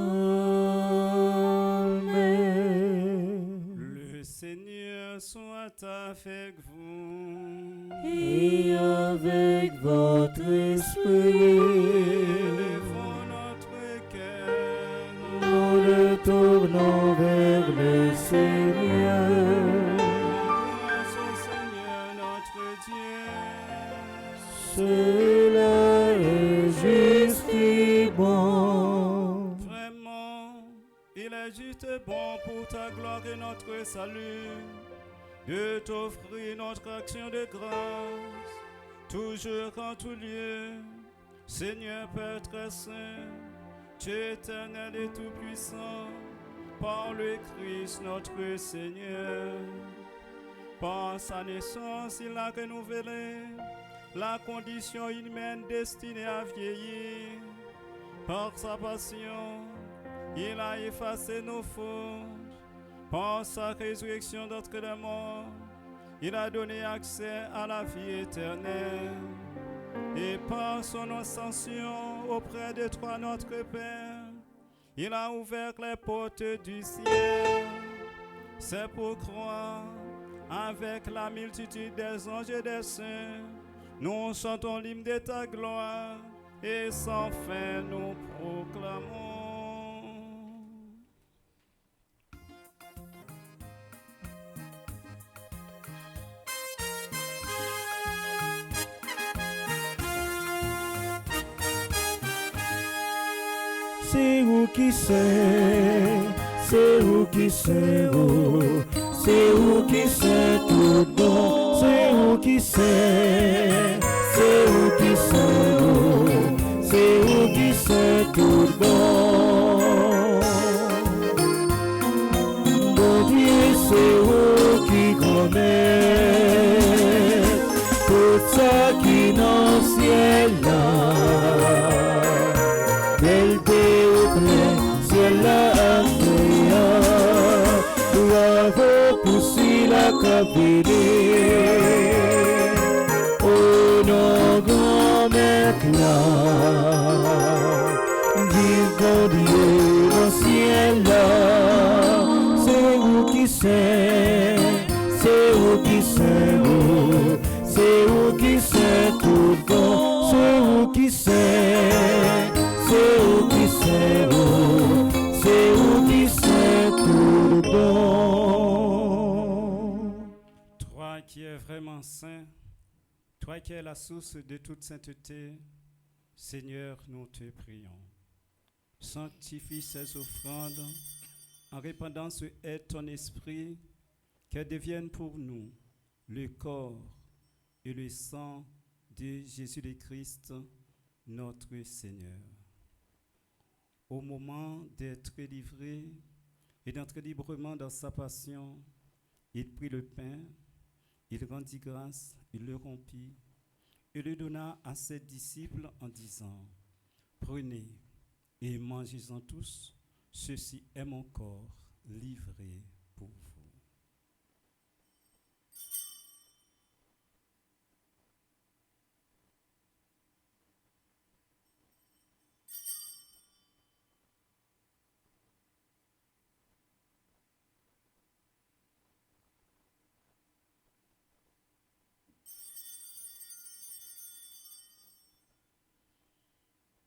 Le Seigneur soit avec vous. Et avec votre esprit. Élevons notre cœur. Nous le tournons vers le Seigneur. Grâce au Seigneur notre Dieu. Cela est juste et bon. Vraiment, il est juste bon pour ta gloire et notre salut de t'offrir notre action de grâce, toujours en tout lieu. Seigneur Père très saint, Dieu éternel et tout-puissant, par le Christ notre Seigneur. Par sa naissance, il a renouvelé la condition humaine destinée à vieillir. Par sa passion, il a effacé nos fautes. Par sa résurrection d'entre les morts, il a donné accès à la vie éternelle. Et par son ascension auprès de toi, notre Père, il a ouvert les portes du ciel. C'est pour croire avec la multitude des anges et des saints. Nous chantons l'hymne de ta gloire et sans fin nous proclamons. C'est vous qui c'est, c'est vous qui c'est, c'est vous qui c'est tout bon, c'est vous qui c'est vous qui c'est vous qui c'est tout bon. Bon Dieu, c'est vous qui connaît tout ça qui dans le ciel là. Del plein ciel là bravo pour si la capille. Oh non grand maître là, qui grandier dans le ciel là. C'est vous qui c'est vous qui c'est vous, c'est vous qui c'est tout bon, c'est vous qui c'est vous qui c'est vous, c'est vous qui c'est tout bon. Toi qui es vraiment saint, toi qui es la source de toute sainteté, Seigneur, nous te prions. Sanctifie ces offrandes en répandant sur elles ton esprit, qu'elles deviennent pour nous le corps et le sang de Jésus le Christ, notre Seigneur. Au moment d'être livré et d'entrer librement dans sa passion, il prit le pain, il rendit grâce, il le rompit et le donna à ses disciples en disant : Prenez et mangez-en tous, ceci est mon corps livré pour vous.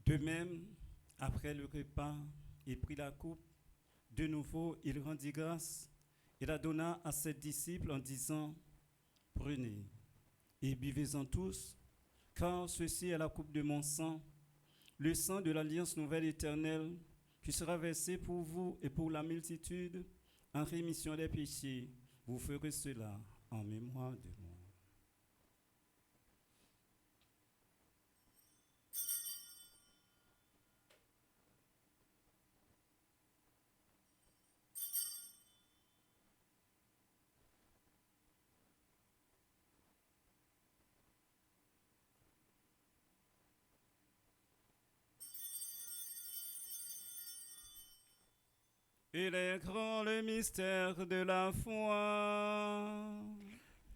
De même, après le repas, il prit la coupe. De nouveau, il rendit grâce et la donna à ses disciples en disant : Prenez et buvez-en tous, car ceci est la coupe de mon sang, le sang de l'alliance nouvelle éternelle, qui sera versé pour vous et pour la multitude en rémission des péchés. Vous ferez cela en mémoire de moi. Il est grand le mystère de la foi.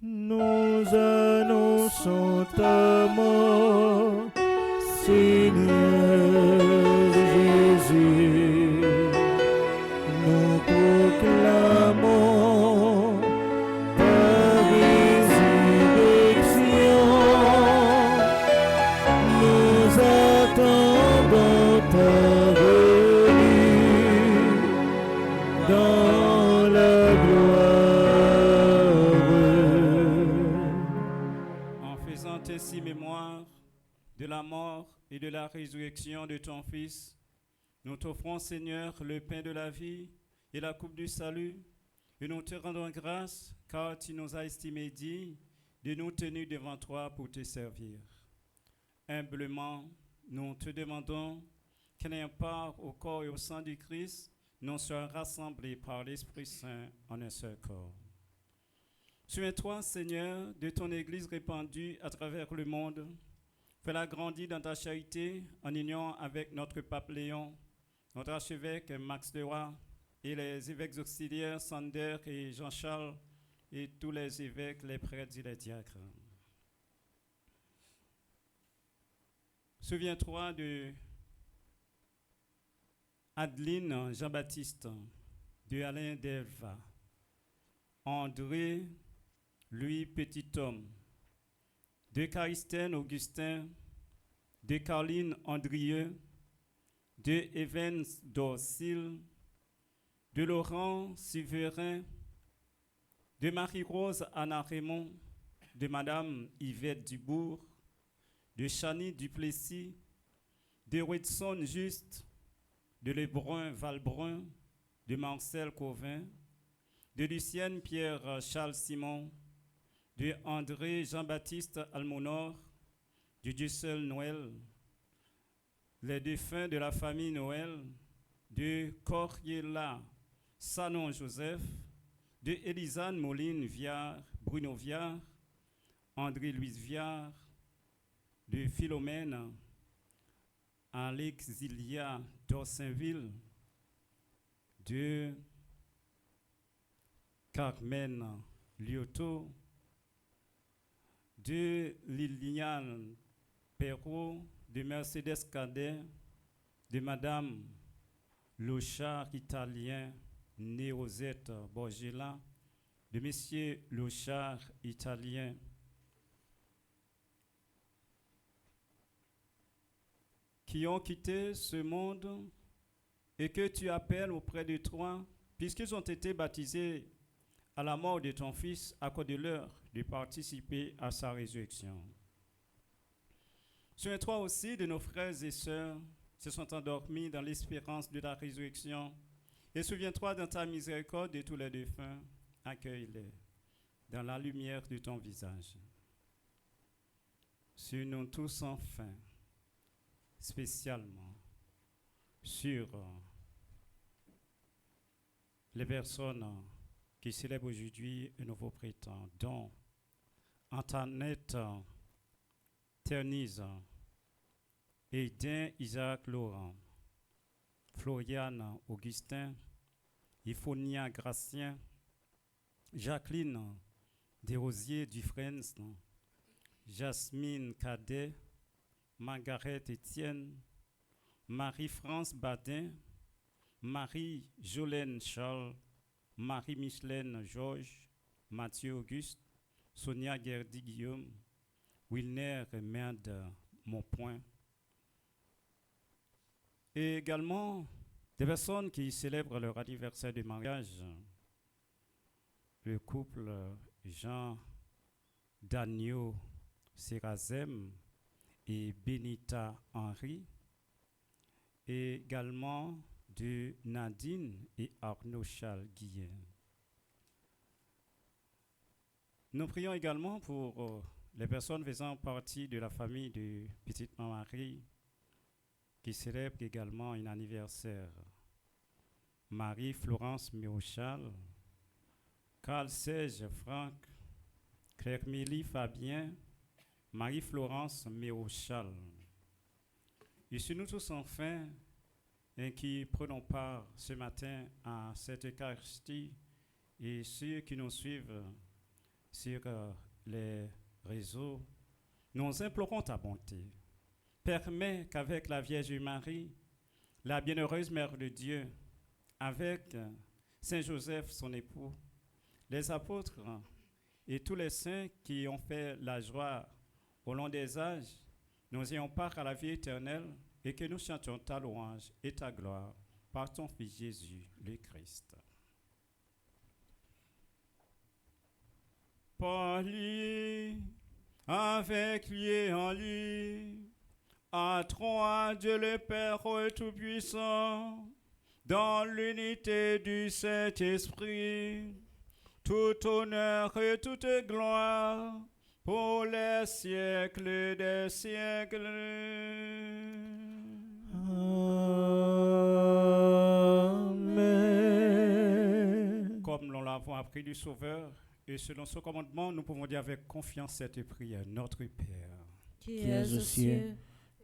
Nous annonçons ta mort, Seigneur Jésus. Nous proclamons ta résurrection. Nous attendons ta venue dans la gloire. En faisant ainsi mémoire de la mort et de la résurrection de ton Fils, nous t'offrons, Seigneur, le pain de la vie et la coupe du salut, et nous te rendons grâce, car tu nous as estimés dignes de nous tenir devant toi pour te servir. Humblement, nous te demandons qu'en ayant part au corps et au sang du Christ, nous soyons rassemblés par l'Esprit Saint en un seul corps. Souviens-toi, Seigneur, de ton Église répandue à travers le monde. Fais-la grandir dans ta charité en union avec notre pape Léon, notre archevêque Max Leroy et les évêques auxiliaires Sander et Jean-Charles et tous les évêques, les prêtres et les diacres. Souviens-toi de Adeline Jean-Baptiste, de Alain Delva, André Louis Petit-Homme, de Caristène Augustin, de Caroline Andrieux, de Evans Dorsil, de Laurent Silverin, de Marie-Rose Anna Raymond, de Madame Yvette Dubourg, de Chani Duplessis, de Whitson Juste, de Lebrun Valbrun, de Marcel Covin, de Lucienne Pierre Charles Simon, de André Jean-Baptiste Almonor, du Dussel Noël, les défunts de la famille Noël, de Coriela Sanon Joseph, de Élisane Moline Viard, Bruno Viard, André-Louise Viard, de Philomène Alexilia d'Orsainville, de Carmen Lyoto, de Liliane Perrault, de Mercedes Cadet, de Madame Lochard, italien, né Rosette Borgella, de Monsieur Lochard, italien, qui ont quitté ce monde et que tu appelles auprès de toi, puisqu'ils ont été baptisés à la mort de ton Fils, accorde-leur de participer à sa résurrection. Souviens-toi aussi de nos frères et sœurs qui se sont endormis dans l'espérance de la résurrection, et souviens-toi dans ta miséricorde de tous les défunts, accueille-les dans la lumière de ton visage. Sur nous tous enfin, spécialement sur les personnes qui célèbrent aujourd'hui un nouveau printemps, dont Antoinette Ternise, Aidin Isaac Laurent, Floriane Augustin, Iphonia Gracien, Jacqueline Desrosiers Dufresne, Jasmine Cadet, Margaret Etienne, Marie-France Badin, Marie-Jolène Charles, Marie-Michelaine Georges, Mathieu Auguste, Sonia Gerdy Guillaume, Wilner Merde Monpoint. Et également des personnes qui célèbrent leur anniversaire de mariage. Le couple Jean Daniel Serazem et Benita Henry. Et également de Nadine et Arnaud Charles Guillen. Nous prions également pour les personnes faisant partie de la famille de Petite Marie qui célèbre également un anniversaire. Marie-Florence Mirochal, Carl-Serge Franck, Claire-Mélie Fabien, Marie-Florence Mirochal. Et sur nous tous enfin, qui prenons part ce matin à cette Eucharistie et ceux qui nous suivent sur les réseaux, nous implorons ta bonté. Permets qu'avec la Vierge Marie, la bienheureuse Mère de Dieu, avec Saint Joseph, son époux, les apôtres et tous les saints qui ont fait la joie au long des âges, nous ayons part à la vie éternelle et que nous chantions ta louange et ta gloire par ton Fils Jésus, le Christ. Par lui, avec lui et en lui, à trois Dieu le Père Tout-Puissant, dans l'unité du Saint-Esprit, tout honneur et toute gloire pour les siècles des siècles. Amen. Comme nous l'avons appris du Sauveur, et selon son commandement, nous pouvons dire avec confiance cette prière. Notre Père, qui es aux cieux,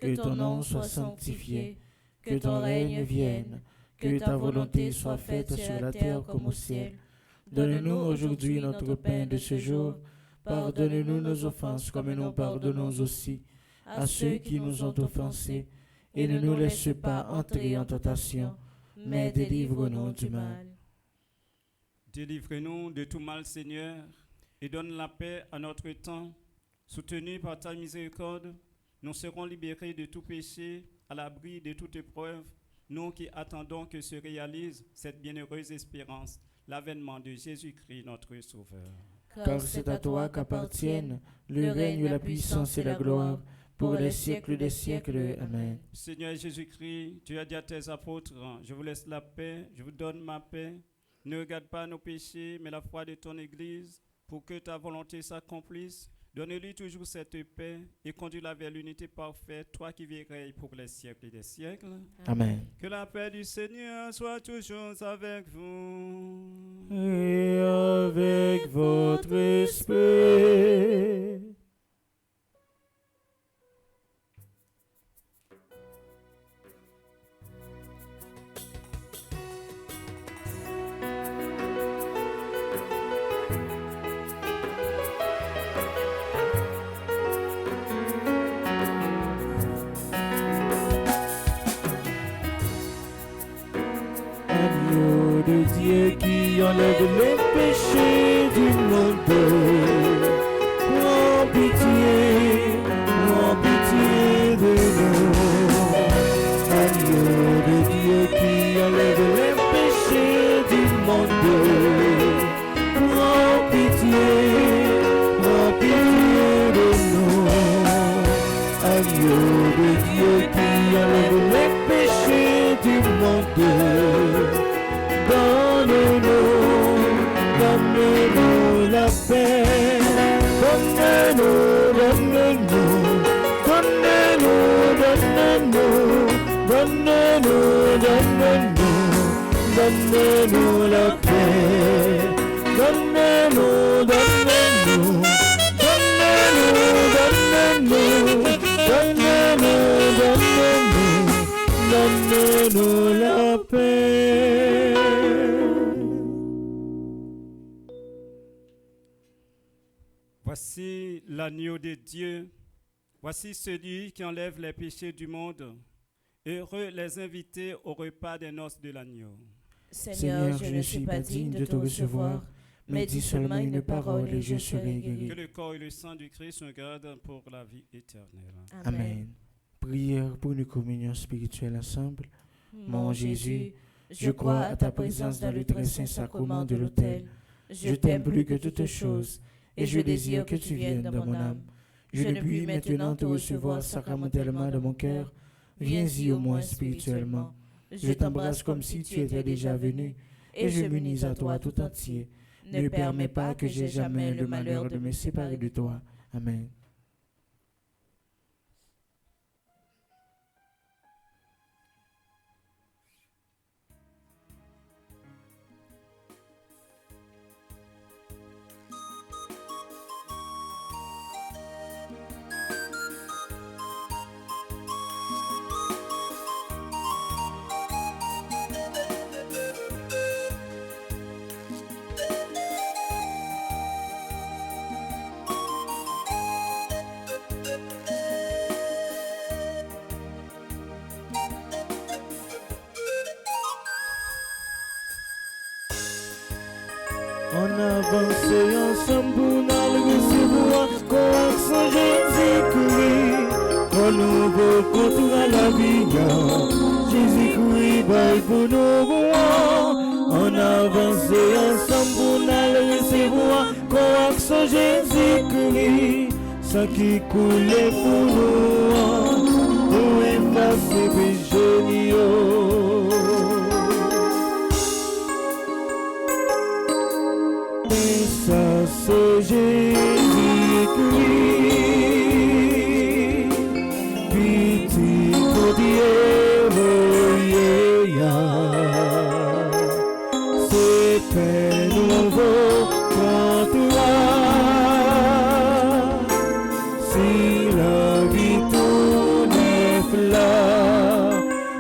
que ton nom soit sanctifié, que ton règne vienne, que ta volonté soit faite sur la terre comme au ciel. Donne-nous aujourd'hui notre pain de ce jour. Pardonne-nous nos offenses comme nous pardonnons aussi à ceux qui nous ont offensés. Et ne nous laisse pas entrer en tentation, mais délivre-nous du mal. délivre-nous de tout mal, Seigneur, et donne la paix à notre temps. Soutenus par ta miséricorde, nous serons libérés de tout péché, à l'abri de toute épreuve, nous qui attendons que se réalise cette bienheureuse espérance, l'avènement de Jésus-Christ, notre Sauveur. Car c'est à toi qu'appartiennent le règne, la puissance et la gloire, pour les siècles des siècles. Amen. Seigneur Jésus-Christ, tu as dit à tes apôtres, je vous laisse la paix, je vous donne ma paix. Ne regarde pas nos péchés, mais la foi de ton Église, pour que ta volonté s'accomplisse. Donne-lui toujours cette paix et conduis-la vers l'unité parfaite, toi qui veillerais pour les siècles des siècles. Amen. Que la paix du Seigneur soit toujours avec vous. Et avec votre esprit. Agneau de Dieu qui enlève les péchés du monde. Prends pitié de nous. Agneau de Dieu qui enlève les péchés du monde. Prends pitié de nous. Agneau de Dieu qui enlève les péchés du monde. Donne-nous la paix. Donne-nous la paix. Donne-nous la paix. Voici l'agneau de Dieu. Voici celui qui enlève les péchés du monde. Heureux les invités au repas des noces de l'agneau. Seigneur, je ne suis pas digne de te recevoir, mais dis seulement une parole et je serai guéri. Que le corps et le sang du Christ nous gardent pour la vie éternelle. Amen. Prière pour une communion spirituelle ensemble. Mon Jésus, je crois à ta présence dans le très saint sacrement de l'autel. Je t'aime plus que toutes choses et je désire que tu viennes dans mon âme. Je ne puis maintenant te recevoir sacramentellement dans mon cœur. Viens-y au moins spirituellement. Je t'embrasse comme si tu étais déjà venu et je m'unis à toi tout entier. Ne permets pas que j'aie jamais le malheur de me séparer de toi. Amen. On avance ensemble pour nous recevoir comme son Jésus-Christ. Qu'on nous rencontre à la vie, Jésus-Christ va pour nous voir. On avance ensemble pour nous recevoir comme son Jésus-Christ. Sans qui coule pour nous, pour effacer péché. Ça c'est Jésus-Christ, petit Dieu, c'est paix nouveau pour toi. Si la vie tourne là,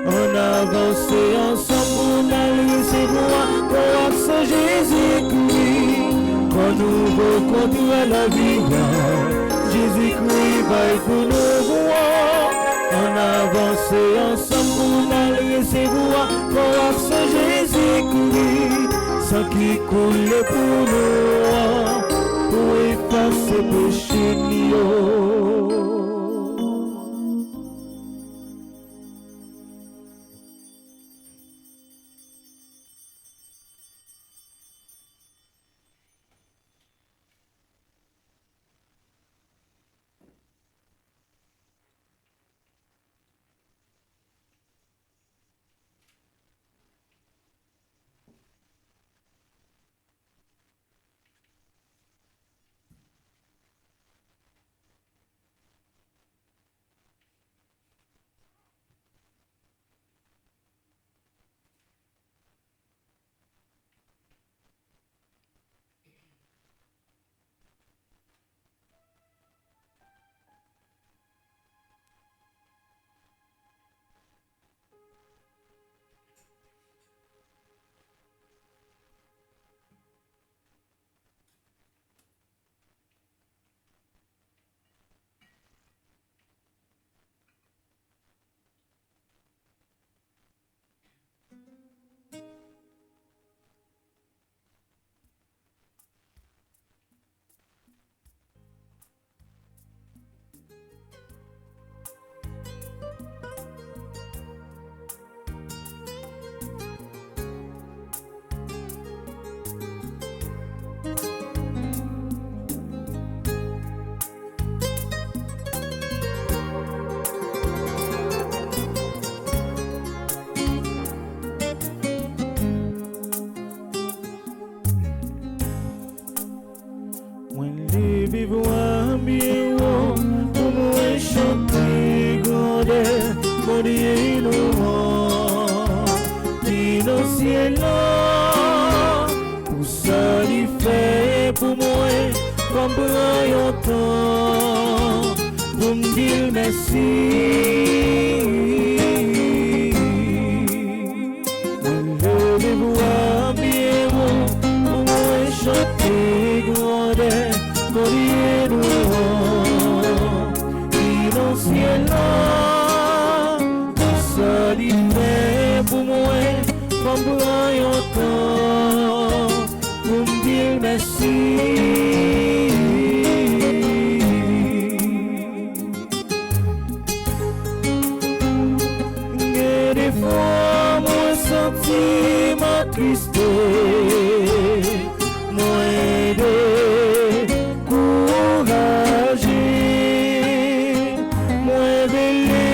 on avance ensemble, on a laissé voir pour Jésus-Christ. Quand nous rencontrons à la vie, Jésus-Christ va pour nous voir. On avance ensemble, on a laissé voir pour Jésus-Christ, sans qui coule pour nous, pour effacer péché. voir bien haut, pour moi chanter grandeur, mon Dieu louant, qui dans le ciel là, pour ça il fait pour moi, comme prend un temps, pour me dire merci. Levez-vous bien haut, pour moi chanter grandeur, mon Dieu louant, qui dans le ciel là, pour ça il fait pour moi, comme prend un temps, pour me dire merci. Des fois, moi senti ma tristesse, moi découragé, moi veillé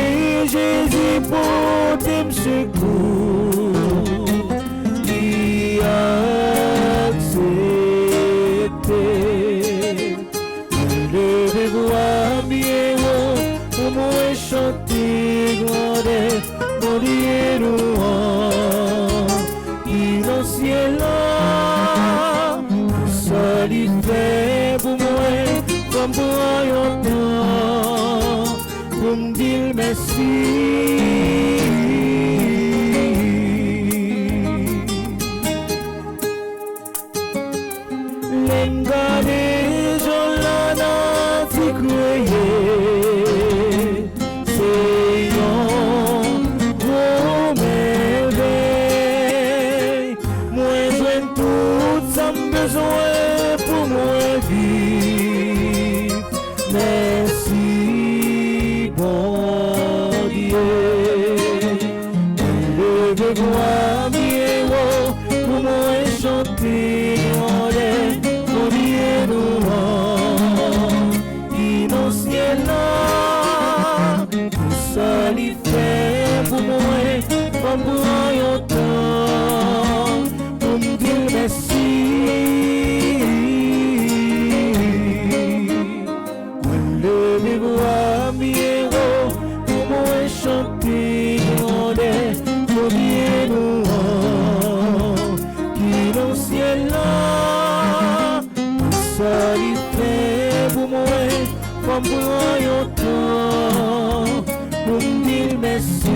Jésus pour te me secours, qui a accepté. Levez-vous bien haut, pour moi chanter grandeur, mon Dieu louant, qui dans le ciel là, ça lui fait pour moi, comme pour un temps, pour me dire merci. L'engagé, je l'en ai créé, c'est un gros merveille. Moi, j'aime tout ça, besoin pour moi vivre. Merci, bon Dieu. Levez-vous bien haut, pour moi chanter mon Dieu louant, qui dans le ciel là, tout ça lui fait pour moi, comme pour un temps, pour me dire merci. Levez-vous bien haut, pour moi chanter mon Dieu louant, qui dans le ciel là, tout ça lui fait pour moi, comme pour un temps, pour me dire merci.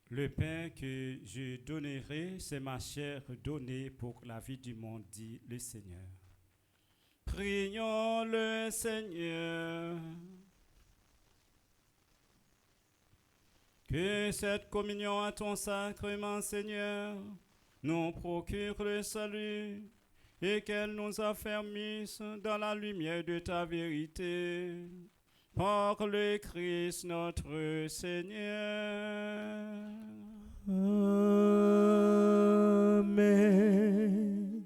Le pain que je donnerai, c'est ma chair donnée pour la vie du monde, dit le Seigneur. Prions le Seigneur. Que cette communion à ton sacrement, Seigneur, nous procure le salut et qu'elle nous affermisse dans la lumière de ta vérité. Par le Christ notre Seigneur. Amen.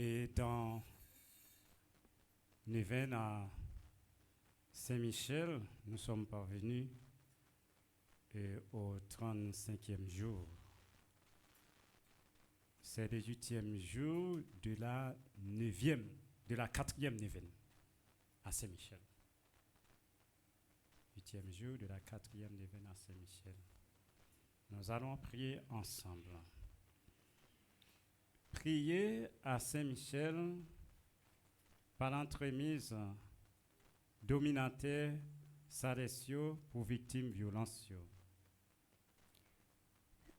Et dans Néven à Saint-Michel, nous sommes parvenus au 35e jour. C'est le 8e jour de la 4e Néven à Saint-Michel. 8e jour de la 4e Néven à Saint-Michel. Nous allons prier ensemble. Priez à Saint-Michel par l'entremise dominateur Salesio pour victimes violences.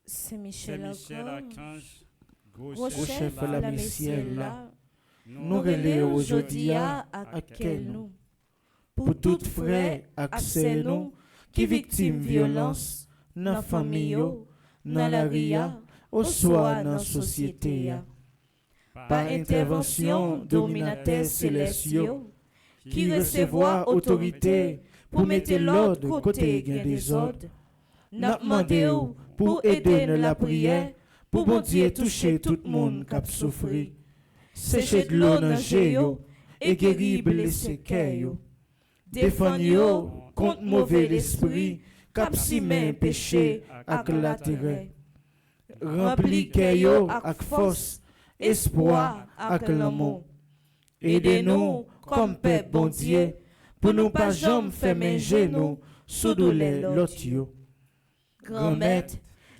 Saint-Michel Archange, gros chef à la ciel là, là, nous relève aujourd'hui à quel nous, pour tout frère accès nous qui victime violence dans la famille, dans la ria, au soir dans la société. par intervention dominateur célestiaux, qui recevoir autorité pour mettre l'ordre côté gain des ordres. N'a demandé pour aider dans la prière, pour bon Dieu toucher tout le monde qui a souffert. Sécher de l'eau dans géo et guérir les séquelles. Défendre contre mauvais esprit, cap si main péché avec la terre. Rempli cœur avec force, espoir avec l'amour. Aidez-nous comme Père bon Dieu, pour nous pas jamais fermer genoux sous douleur l'autre. Grand maître,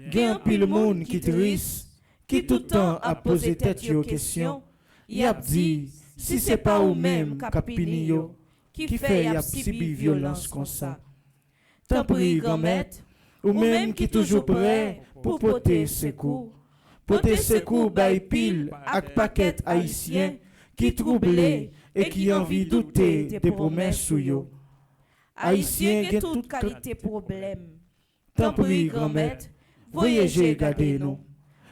gain pile monde qui triste, qui tout le temps a posé tête aux questions. Y a dit, si c'est pas ou même capini yo, qui fait y a subi violence comme ça. Tant pis, grand maître, ou même qui toujours prêt pour porter secours. Porter secours by pile ak paquet haïtien qui troublé et qui envie douter des promesses sou yo. Haïtien qui toute qualité problème. Tant pis, grand maître, voyagez gardez nous.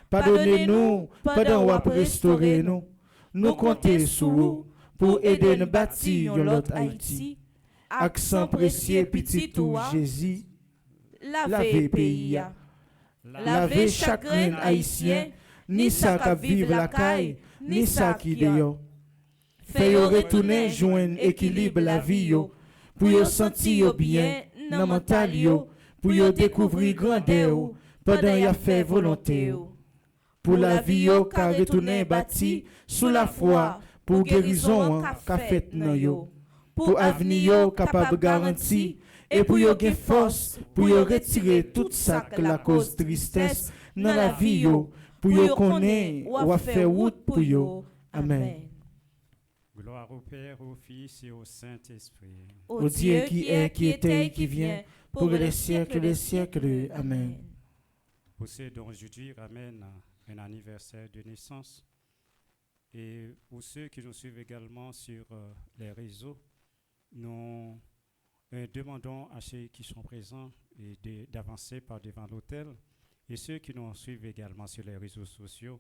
Pardonnez-nous pendant ou après restaurer nous. Nous comptons sur vous pour aider nous bâtir l'autre Haïti. Accent précieux petit tout Jésus, lavez pays. Lavez chacun haïtien, ni ça qui vive la caille, ni ça qui dehors. Fait retourner joindre équilibre la vie yo, pour yo sentir bien dans mental yo, pour yo découvrir grandeur pendant y a fait volonté. Pour la vie yo ka retourner bâti sous la foi, pour guérison ka fait nan yo. Pour avenir yo capable garanti et pour yo gen force pour yo retirer tout ça que la cause tristesse dans la vie yo, pour yo connaît ou faire route pour yo. Amen. Gloire au Père, au Fils et au Saint-Esprit. Au Dieu qui est, qui était et qui vient, pour les siècles des siècles. Amen. Pour ceux dont aujourd'hui ramène un anniversaire de naissance, et pour ceux qui nous suivent également sur les réseaux, nous demandons à ceux qui sont présents d'avancer par devant l'autel, et ceux qui nous suivent également sur les réseaux sociaux,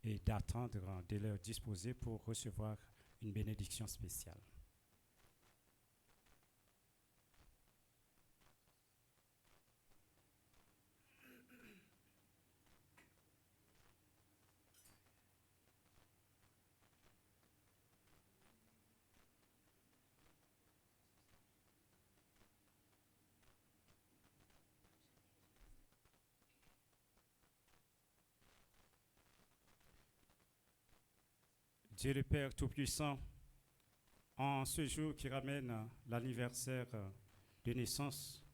et d'attendre, de leur disposer pour recevoir une bénédiction spéciale. Dieu le Père Tout-Puissant, en ce jour qui ramène l'anniversaire de naissance,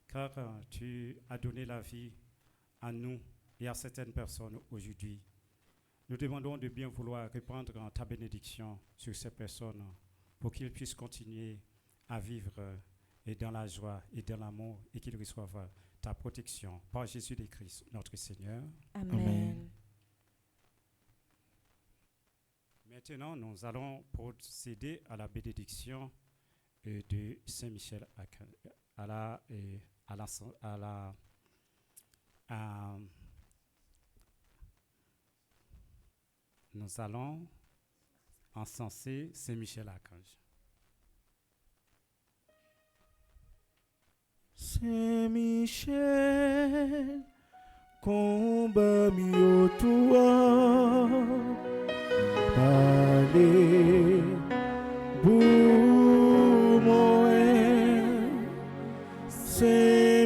car tu as donné la vie à nous et à certaines personnes aujourd'hui. Nous demandons de bien vouloir répandre ta bénédiction sur ces personnes pour qu'ils puissent continuer à vivre et dans la joie et dans l'amour et qu'ils reçoivent ta protection par Jésus le Christ, notre Seigneur. Amen. Amen. Maintenant, nous allons procéder à la bénédiction de Saint-Michel nous allons encenser Saint-Michel Archange. Saint-Michel, combat mieux toi. Allez, pour moi, Saint-Michel,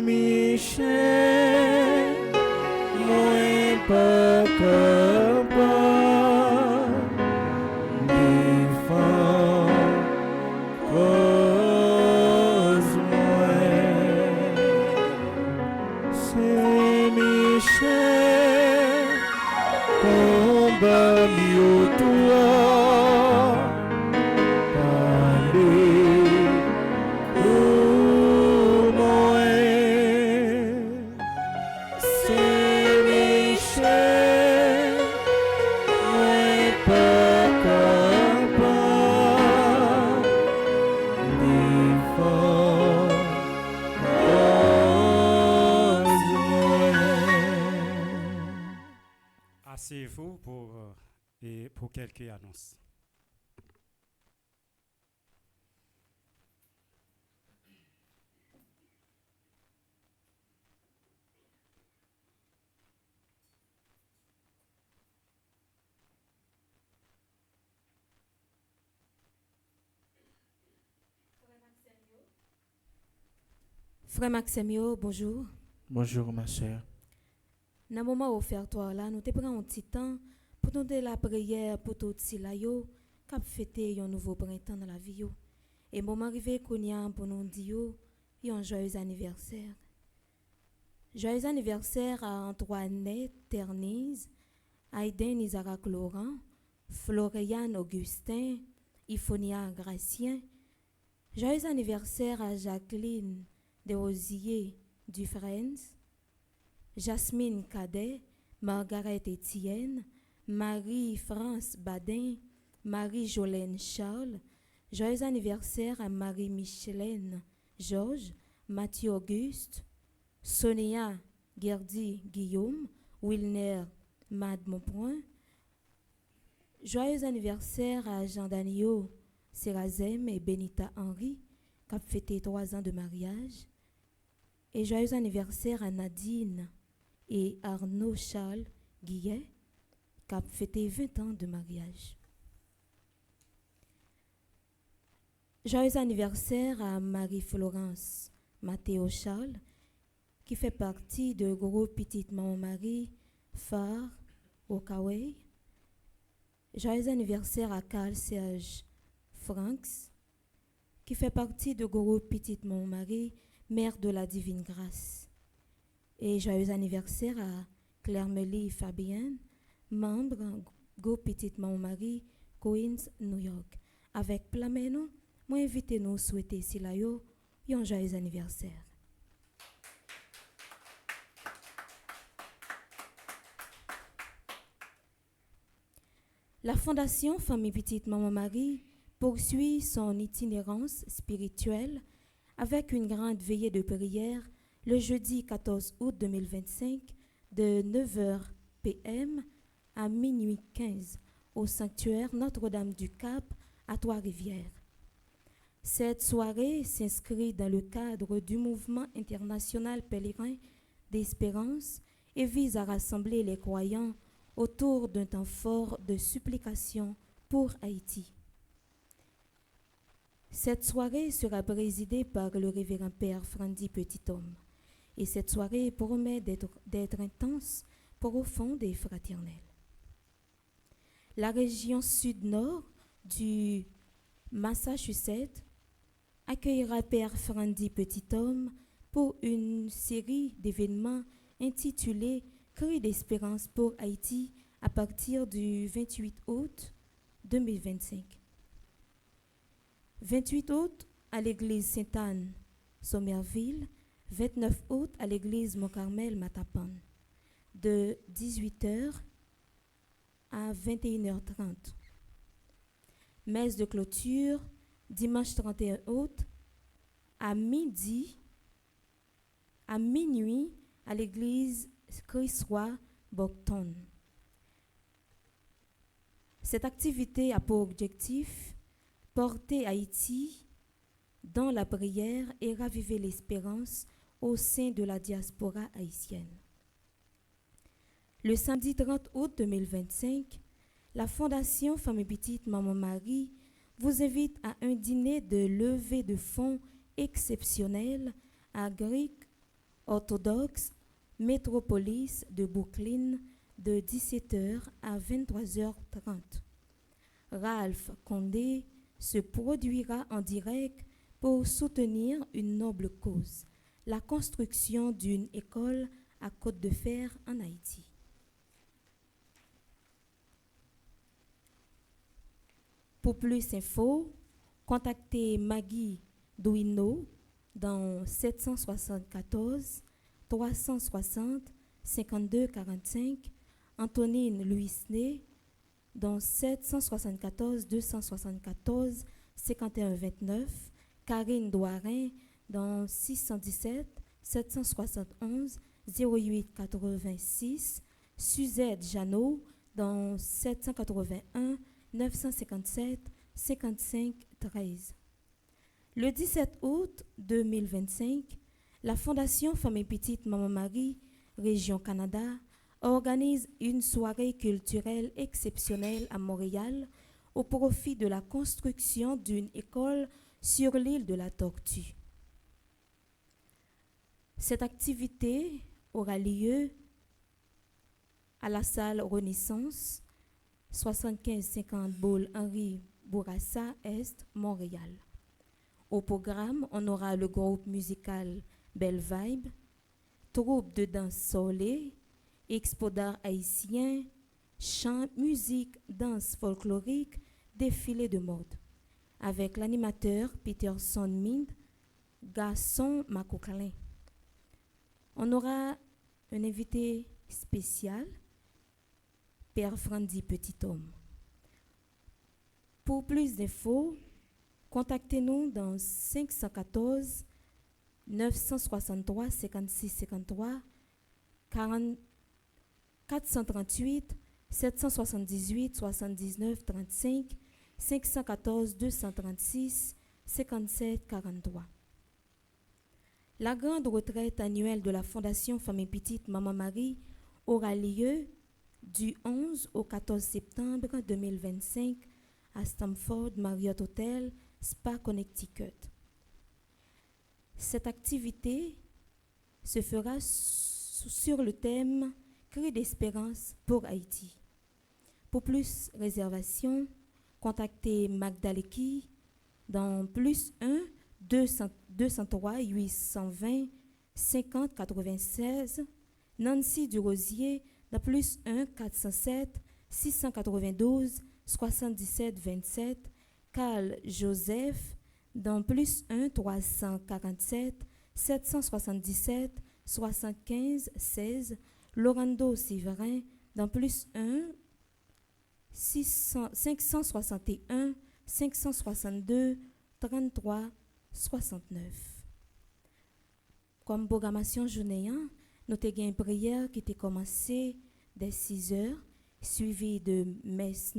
moi pas capable, défends cause moi, Saint-Michel, combat mieux toi. Asseyez-vous pour et pour quelques annonces. Frère Maximio, bonjour. Bonjour ma sœur. Dans le moment offertoire là, nous te prenons un petit temps pour nous de la prière pour tout si là yo cap fêter un nouveau printemps dans la vie yo. Et moment arrivé qu'on y a pour nous dire un joyeux anniversaire. Joyeux anniversaire à Antoinette Ternise, Aiden Isaac Laurent, Florian Augustin, Iphonia Gracien. Joyeux anniversaire à Jacqueline Desrosiers Dufresne, Jasmine Cadet, Margaret Etienne, Marie-France Badin, Marie-Jolène Charles. Joyeux anniversaire à Marie-Michelaine Georges, Mathieu Auguste, Sonia Gerdy Guillaume, Wilner Mad Monpoint. Joyeux anniversaire à Jean-Danio Serazem et Benita Henry, qui ont fêté 3 ans de mariage. Et joyeux anniversaire à Nadine et Arnaud Charles Guillet, qui ont fêté 20 ans de mariage. Joyeux anniversaire à Marie-Florence Mathéo Charles, qui fait partie du groupe Petite Maman Marie Phare au Kawaii. Joyeux anniversaire à Carl Serge Franks, qui fait partie du groupe Petite Maman Marie, Mère de la Divine Grâce. Et joyeux anniversaire à Claire-Mélie Fabienne, membre groupe Petite Maman Marie, Queens, New York. Avec Plameno, moi invitez nous souhaiter si la yo un joyeux anniversaire. La Fondation Famille Petite Maman Marie poursuit son itinérance spirituelle avec une grande veillée de prière le jeudi 14 août 2025 de 9h p.m. à minuit 15 au sanctuaire Notre-Dame du Cap à Trois-Rivières. Cette soirée s'inscrit dans le cadre du mouvement international pèlerin d'espérance et vise à rassembler les croyants autour d'un temps fort de supplication pour Haïti. Cette soirée sera présidée par le révérend Père Frandy Petithomme. Et cette soirée promet d'être intense, profonde et fraternelle. La région sud-nord du Massachusetts accueillera Père Frandy Petithomme pour une série d'événements intitulés Cri d'espérance pour Haïti à partir du 28 août 2025. 28 août à l'église Sainte-Anne, Somerville, 29 août à l'église Mont-Carmel, Matapan, de 18h à 21h30. Messe de clôture, dimanche 31 août, à minuit à l'église Christ-Roi Bocton. Cette activité a pour objectif porter Haïti dans la prière et raviver l'espérance au sein de la diaspora haïtienne. Le samedi 30 août 2025, la Fondation Famille Petite Maman Marie vous invite à un dîner de levée de fonds exceptionnel à Greek Orthodox Métropolis de Brooklyn de 17h à 23h30. Ralph Condé se produira en direct pour soutenir une noble cause, la construction d'une école à Côte-de-Fer en Haïti. Pour plus d'infos, contactez Maggie Douineau dans 774 360 52 45, Antonine Louisnet dans 774 274 51 29, Karine Douarin dans 617 771 08 86, Suzette Janot dans 781 957 55 13. Le 17 août 2025, la Fondation Famille Petite Maman Marie, Région Canada, organise une soirée culturelle exceptionnelle à Montréal au profit de la construction d'une école sur l'île de la Tortue. Cette activité aura lieu à la salle Renaissance, 75-50 Boule Henri Bourassa Est, Montréal. Au programme, on aura le groupe musical Belle Vibe, troupe de danse soleil, expo d'art haïtien, chant, musique, danse folklorique, défilé de mode. Avec l'animateur Peterson Mind, Garçon Makoukalin. On aura un invité spécial, Père Frandy Petit-Homme. Pour plus d'infos, contactez-nous dans 514 963 56 53 438 778 79 35 514 236 57 43. La grande retraite annuelle de la Fondation Famille Petite Maman Marie aura lieu du 11 au 14 septembre 2025 à Stamford Marriott Hotel, Spa, Connecticut. Cette activité se fera sur le thème Cri d'espérance pour Haïti. Pour plus réservations, contactez Magdaleki dans +1 203 820 50 96, Nancy Durosier dans +1 407 692 77 27, Carl Joseph dans +1 347 777 75 16, Lorando Séverin dans +1 561 562 33 69. Comme programmation journée, nous avons une prière qui était commencée dès 6 heures, suivie de messe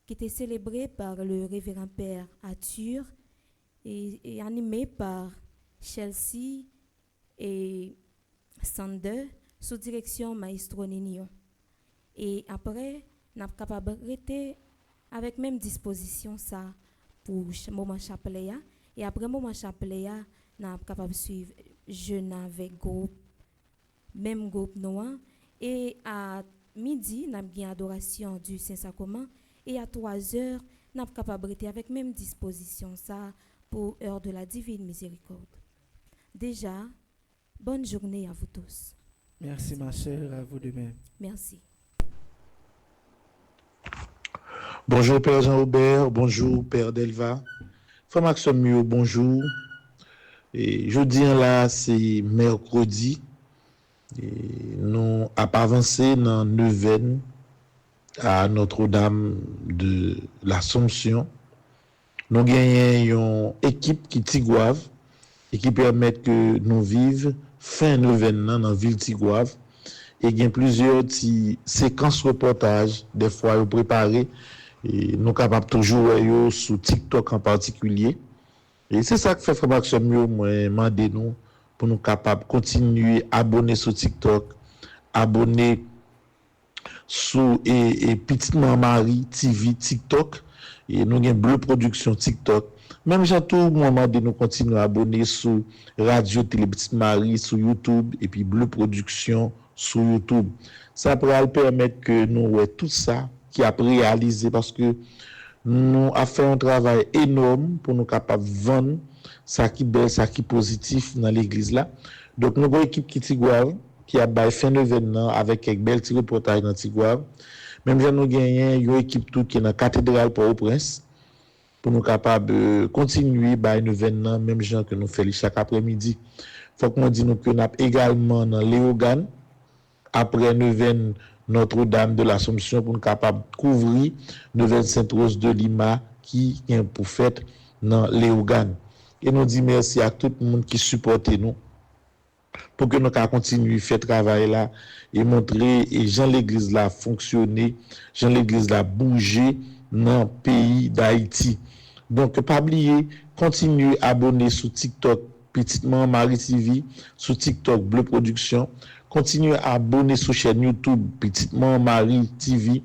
qui était célébrée par le révérend Père Arthur et animée par Chelsea et Sander sous direction Maestro Ninion. Et après, nous sommes capables de rester avec même disposition ça pour moment chapelet. Et après moment chapelet, nous sommes capables de suivre jeûne avec groupe, même groupe noir. Et à midi, nous avons une adoration du Saint-Sacrement. Et à 3 heures, nous sommes capables de rester avec même disposition ça pour heure de la divine miséricorde. Déjà, bonne journée à vous tous. Merci ma chère, à vous de même. Merci. Bonjour Père Jean-Aubert, bonjour Père Delva. Frère Maxime Mio, bonjour. Et jeudi là, c'est mercredi. Et nous avons avancé dans neuvaine à Notre-Dame de l'Assomption. Nous avons une équipe qui Tigouave et qui permet que nous vivions fin neuvaine dans la ville Tigouave. Et il y a plusieurs séquences reportages, des fois préparées. Et nous sommes capables toujours sur TikTok en particulier. Et c'est ça que fait Frère Maxime Mio, moi, demandé nous pour nous capables de continuer à abonner sur TikTok, abonner sur et Petite Maman Marie TV TikTok. Et nous avons Bleu Production TikTok. Même j'entends moi de nous continuer à abonner sur Radio Télé Petite Marie sur YouTube et puis Bleu Production sur YouTube. Ça pourra permettre que nous voyons tout ça qui a réalisé parce que nous avons fait un travail énorme pour nous capables de vendre ça qui belle, ça qui positif dans l'église là. Donc nous avons une équipe qui Tigouave qui a fait un événement avec un bel petit reportage dans Tigouave. Même si nous gagnons une équipe tout qui est dans la cathédrale Port-au-Prince pour nous capables de continuer un événement même gens que nous faisons chaque après-midi. Faut que nous disions que nous avons également dans Léogane après neuvaine Notre-Dame de l'Assomption pour nous capables de couvrir neuvaine Sainte-Rose de Lima qui est pour fête dans Léogane. Et nous disons merci à tout le monde qui supporte nous pour que nous puissions continuer à faire travail là et montrer et Jean l'église là fonctionner, Jean l'église là bouger dans le pays d'Haïti. Donc pas oublier, continuez à abonner sur TikTok Petite Maman Marie TV, sur TikTok Bleu Production, continuez à abonner sur chaîne YouTube Petite Maman Marie TV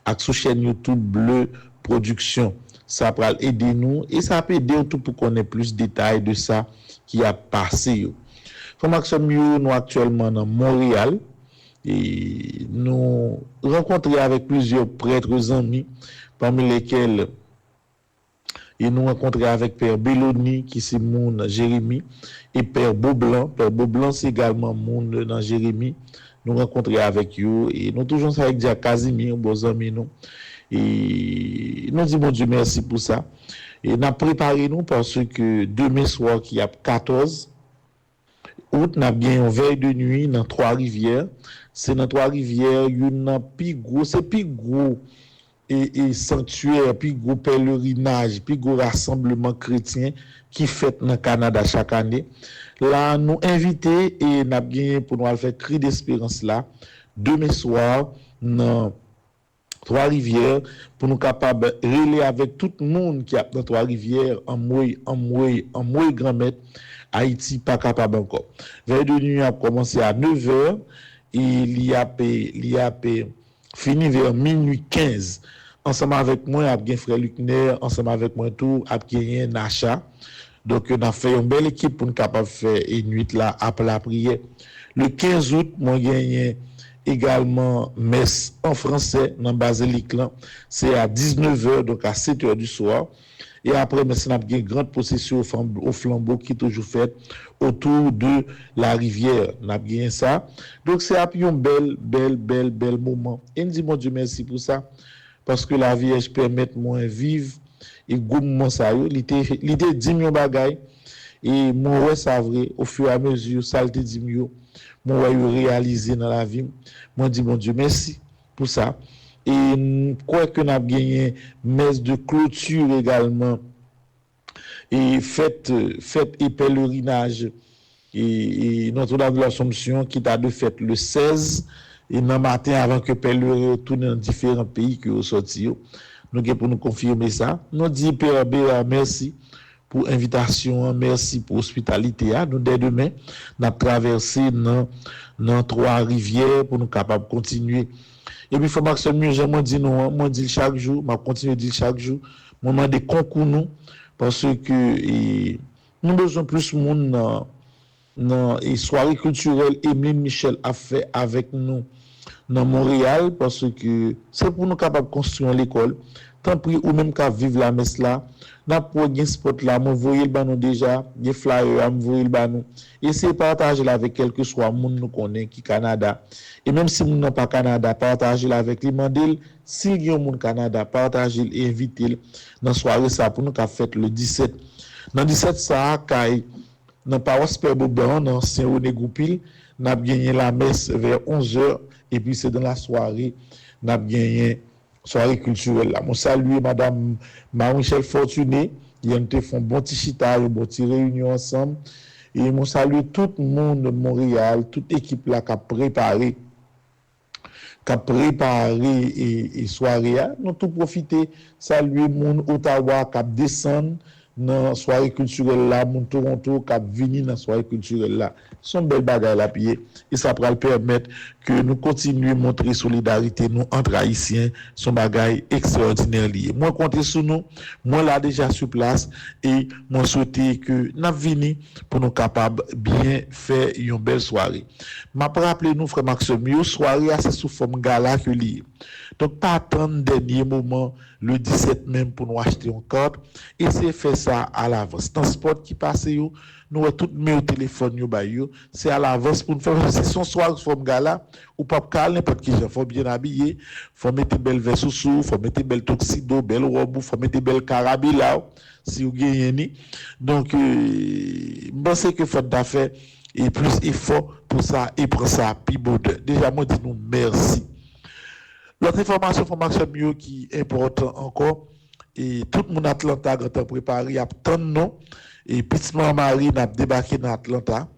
et sur chaîne YouTube Bleu Production. Ça va aider nous et ça peut aider tout pour qu'on ait plus de détails de ça qui a passé. Formation Mieux, nous actuellement dans Montréal et nous rencontrons avec plusieurs prêtres amis, parmi lesquels et nous rencontrons avec Père Belloni qui c'est mon Jérémie et Père Beaublanc. Père Beaublanc c'est également mon dans Jérémie. Nous rencontrons avec eux et nous toujours ça avec Dia Casimir, beaux amis nous. Et nous disons bon Dieu merci pour ça. Et nous préparé nous parce que demain soir qui a 14 août, nous avons bien une veille de nuit dans Trois-Rivières. C'est dans Trois-Rivières, il y a un plus gros, c'est plus gros et sanctuaire, plus gros pèlerinage, plus gros rassemblement chrétien qui fait dans le Canada chaque année. Là, nous invitons et nous avons gagné pour nous faire cri d'espérance là, demain soir, dans Trois-Rivières, pour nous capables de relayer avec tout le monde qui est dans Trois-Rivières, en moins grand maître, Haïti pas capable encore. Veille de nuit a commencé à 9h et il y a fini vers minuit 15. Ensemble avec moi, avec frère Lucner, ensemble avec moi tout, avec Nacha. Donc on a fait une belle équipe pour nous capable faire une nuit là après la prière. Le 15 août, moi gagné également messe en français dans basilique là, c'est à 19h donc à 7h du soir. Et après, nous avons une grande procession au flambeau qui est toujours faite autour de la rivière. Nous avons gagné ça. Donc, c'est un bel moment. Et nous disons, mon Dieu, merci pour ça. Parce que la Vierge permet de moi vivre et goûter ça. L'idée 10 millions de bagailles. Et mon ça vrai, au fur et à mesure, ça le 10 millions. Mon réaliser dans la vie. Moi, dis, mon Dieu, merci pour ça. Et quoi que nous avons gagné messe de clôture également et fête et pèlerinage et Notre-Dame de l'Assomption qui a de fête le 16 et dans le matin avant que pèlerin retourne dans différents pays qui ont sorti. Nous pour nous confirmer ça. Nous disons Père Béa merci pour l'invitation, merci pour l'hospitalité. Nous dès demain, nous avons traversé dans Trois-Rivières pour nous capables de continuer. Et puis, il faut que mieux, j'aime dire non, moi dis chaque jour, je continue à dire chaque jour, je demande des concours nous, parce que nous avons besoin plus de monde dans les soirées culturelles. Emeline Michel a fait avec nous dans Montréal, parce que c'est pour nous capables de construire l'école. Tant pis, ou même qu'à vivre la messe là, n'a pas un spot là, moi voyez le banon déjà, des flyers, moi voyez le banon. Et c'est partager là avec quel que soit monde nous connaît qui Canada. Et même si nous n'a pas Canada, partager là avec les mandel, s'il y a monde Canada, partager et inviter dans soirée ça pour nous qu'a fait le 17. Dans 17 ça caille dans paroisse Père Beaublanc dans Saint-René Goupil, n'a gagné la messe vers 11h et puis c'est dans la soirée n'a gagné soirée culturelle là. Mon salut madame Marie-Michel Fortuné, il y a fait un bon petit chita, une bonne réunion ensemble et mon salut tout le monde de Montréal, toute équipe là qui a préparé et soirée nous tout profiter saluer mon Ottawa qui descend dans soirée culturelle là, mon Toronto qui venir dans soirée culturelle là. Son belle bagaille la pied et ça pourra permettre que nous continuions à montrer solidarité nous entre haïtiens, son bagaille extraordinaire lié. Moi compter sur nous, moi là déjà sur place et moi souhaiter que nous venir pour nous capables bien faire une belle soirée. M'a rappeler nous frère Maxime, soirée c'est sous forme gala que lié. Donc pas attendre dernier moment le 17 même pour nous acheter une carte et c'est faire ça à l'avance. Transport qui passe yo, nous tout mis au téléphone yo ba yo, c'est à l'avance pour nous faire c'est son soir forme gala ou pas cal n'importe qui faut bien habillé, faut mettre belle veste sous, faut mettre belle tuxedo, belle robe, faut mettre belle carabila si vous gagnez. Donc je pense que faut d'affaire et plus effort pour ça et pour ça puis bonheur. Déjà moi dis nous merci. L'autre formation mieux qui est important encore, et tout le monde Atlanta quand on préparé, il y a tant de noms, et Petite Maman Marie n'a débarqué dans Atlanta,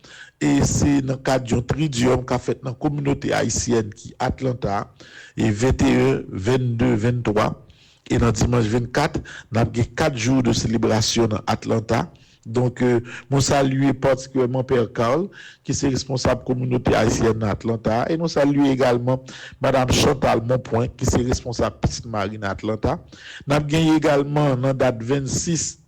et c'est dans le cadre d'un tridium qu'a fait dans la communauté haïtienne qui Atlanta et 21, 22, 23 et dans dimanche 24, nous avons 4 jours de célébration dans Atlanta. Donc, nous saluons particulièrement Père Carl, qui est responsable de la communauté haïtienne dans Atlanta, et nous saluons également Madame Chantal Monpoint, qui est responsable de Petite Marie dans Atlanta. Nous avons également dans la date 26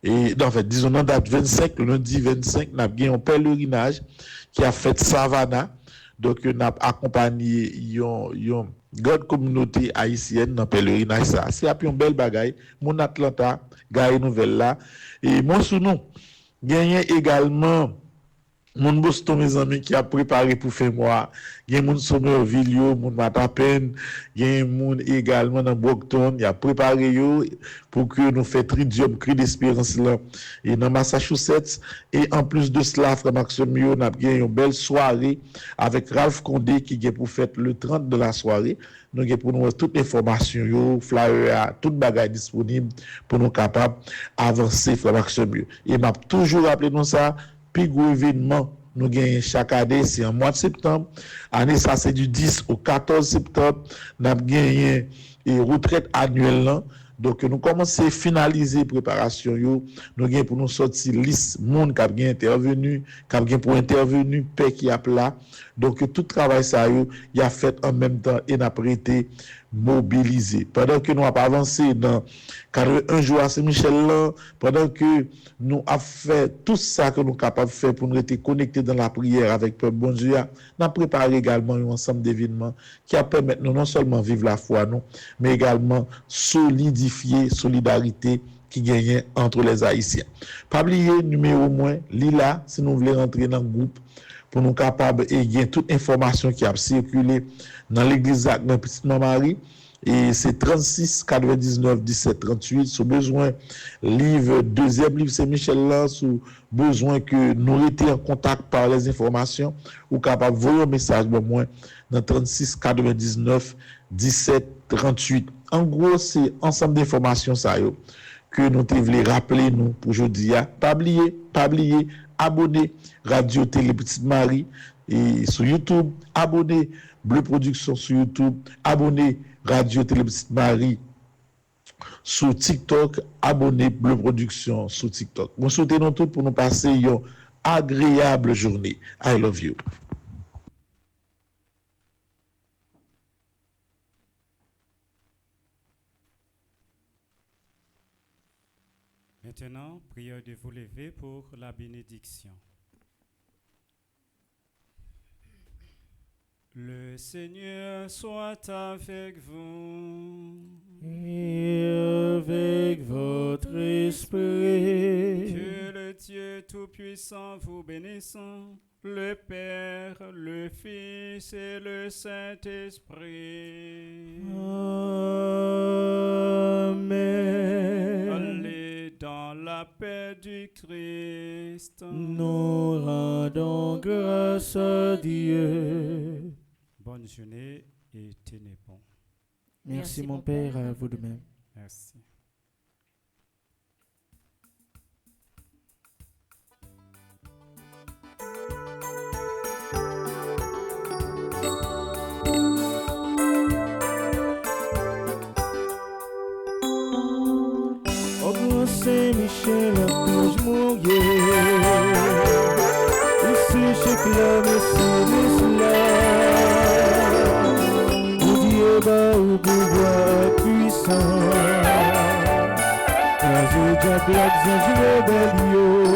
et en fait, disons, dans la date 25, le lundi 25, nous avons un pèlerinage qui a fait Savannah. Donc, nous avons accompagné une grande communauté haïtienne dans le pèlerinage. C'est un bel bagaille. Mon Atlanta, gagne nouvelle là. Et mon sous-nom, gagne également mon Boston, mes amis, qui a préparé pour faire moi. Il y a mon Somerville, mon Matapen, il y a mon également dans Brockton, il a préparé pour que nous fassions Tridium, Cri d'Espérance là, et dans Massachusetts. Et en plus de cela, Frère Maxime, on a bien une belle soirée avec Ralph Condé qui est pour faire le 30 de la soirée. Nous avons pour nous toutes les formations, flyers, toutes bagages disponibles pour nous capables d'avancer, Frère Maxime. Et m'a toujours rappelé nous ça. Puis gros événement nous gagnons chaque année, c'est en mois de septembre. Année ça c'est du 10 au 14 septembre. Nous avons gagné une retraite annuelle là. Donc nous commençons à finaliser préparation yo. Nous gagnons pour nous sortir liste monde qui a bien intervenu, qui a bien pour intervenu, paix qui a là. Donc tout travail ça yo, il a fait en même temps et n'a pas été mobilisé. Pendant que nous avons avancé dans 81 jours à Saint-Michel là, pendant que nous avons fait tout ça que nous sommes capables de faire pour nous être connectés dans la prière avec peuple bon Dieu, nous avons préparé également un ensemble d'événements qui a permis nous non seulement vivre la foi nous, mais également solidifier solidarité qui gagne entre les Haïtiens. Pas oublier numéro moins Lila si nous voulons rentrer dans le groupe pour nous capables et gagner toute information qui a circulé dans l'église de Petite Marie. Et c'est 36 99 17 38 sous besoin livre deuxième livre c'est Michel là sous besoin que nous étions en contact par les informations ou capable voyer un message de moins dans 36 99 17 38. En gros c'est ensemble d'informations ça yo que nous voulons rappeler nous pour aujourd'hui. Pas oublier abonner Radio Télé Petite Marie et sur YouTube, abonner Bleu Production sur YouTube, abonner Radio Télé Petite Marie sur TikTok, abonner Bleu Production sur TikTok. Nous souhaitons tout pour nous passer une agréable journée. I love you. Maintenant, prière de vous lever pour la bénédiction. Le Seigneur soit avec vous. Et avec votre esprit. Que le Dieu Tout-Puissant vous bénisse, le Père, le Fils et le Saint-Esprit. Amen. Allez dans la paix du Christ. Nous rendons grâce à Dieu. Bonne journée et tenez bon. Merci mon Père, à vous de même. Merci. Au grand Saint-Michel, ange mouillé, ici j'éclame sur l'islam. Où Dieu bat au pouvoir puissant, car je diable, ange rebellion.